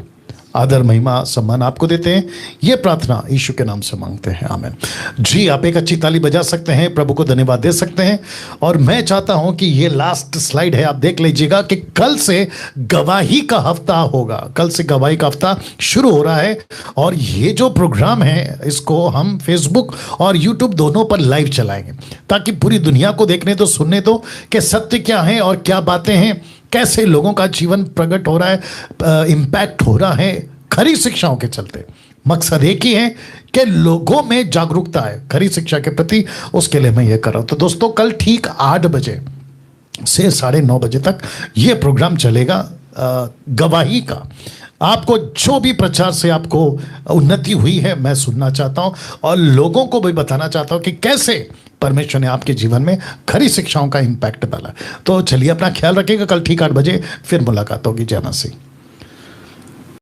आदर महिमा सम्मान आपको देते हैं, ये प्रार्थना यीशु के नाम से मांगते हैं, आमीन। जी आप एक अच्छी ताली बजा सकते हैं, प्रभु को धन्यवाद दे सकते हैं। और मैं चाहता हूं कि ये लास्ट स्लाइड है, आप देख लीजिएगा कि कल से गवाही का हफ्ता होगा। कल से गवाही का हफ्ता शुरू हो रहा है और ये जो प्रोग्राम है इसको हम फेसबुक और यूट्यूब दोनों पर लाइव चलाएंगे, ताकि पूरी दुनिया को देखने दो, सुनने दो कि सत्य क्या है और क्या बातें हैं, कैसे लोगों का जीवन प्रकट हो रहा है, इम्पैक्ट हो रहा है खरी शिक्षाओं के चलते। मकसद एक ही है कि लोगों में जागरूकता है खरी शिक्षा के प्रति, उसके लिए मैं ये कर रहा हूं। तो दोस्तों कल ठीक 8 बजे से 9:30 बजे तक ये प्रोग्राम चलेगा गवाही का। आपको जो भी प्रचार से आपको उन्नति हुई है मैं सुनना चाहता हूं और लोगों को भी बताना चाहता हूं कि कैसे परमेश्वर ने आपके जीवन में खरी शिक्षाओं का इंपैक्ट डाला। तो चलिए अपना ख्याल रखिएगा, कल ठीक 8 बजे फिर मुलाकात होगी। जय मसीह।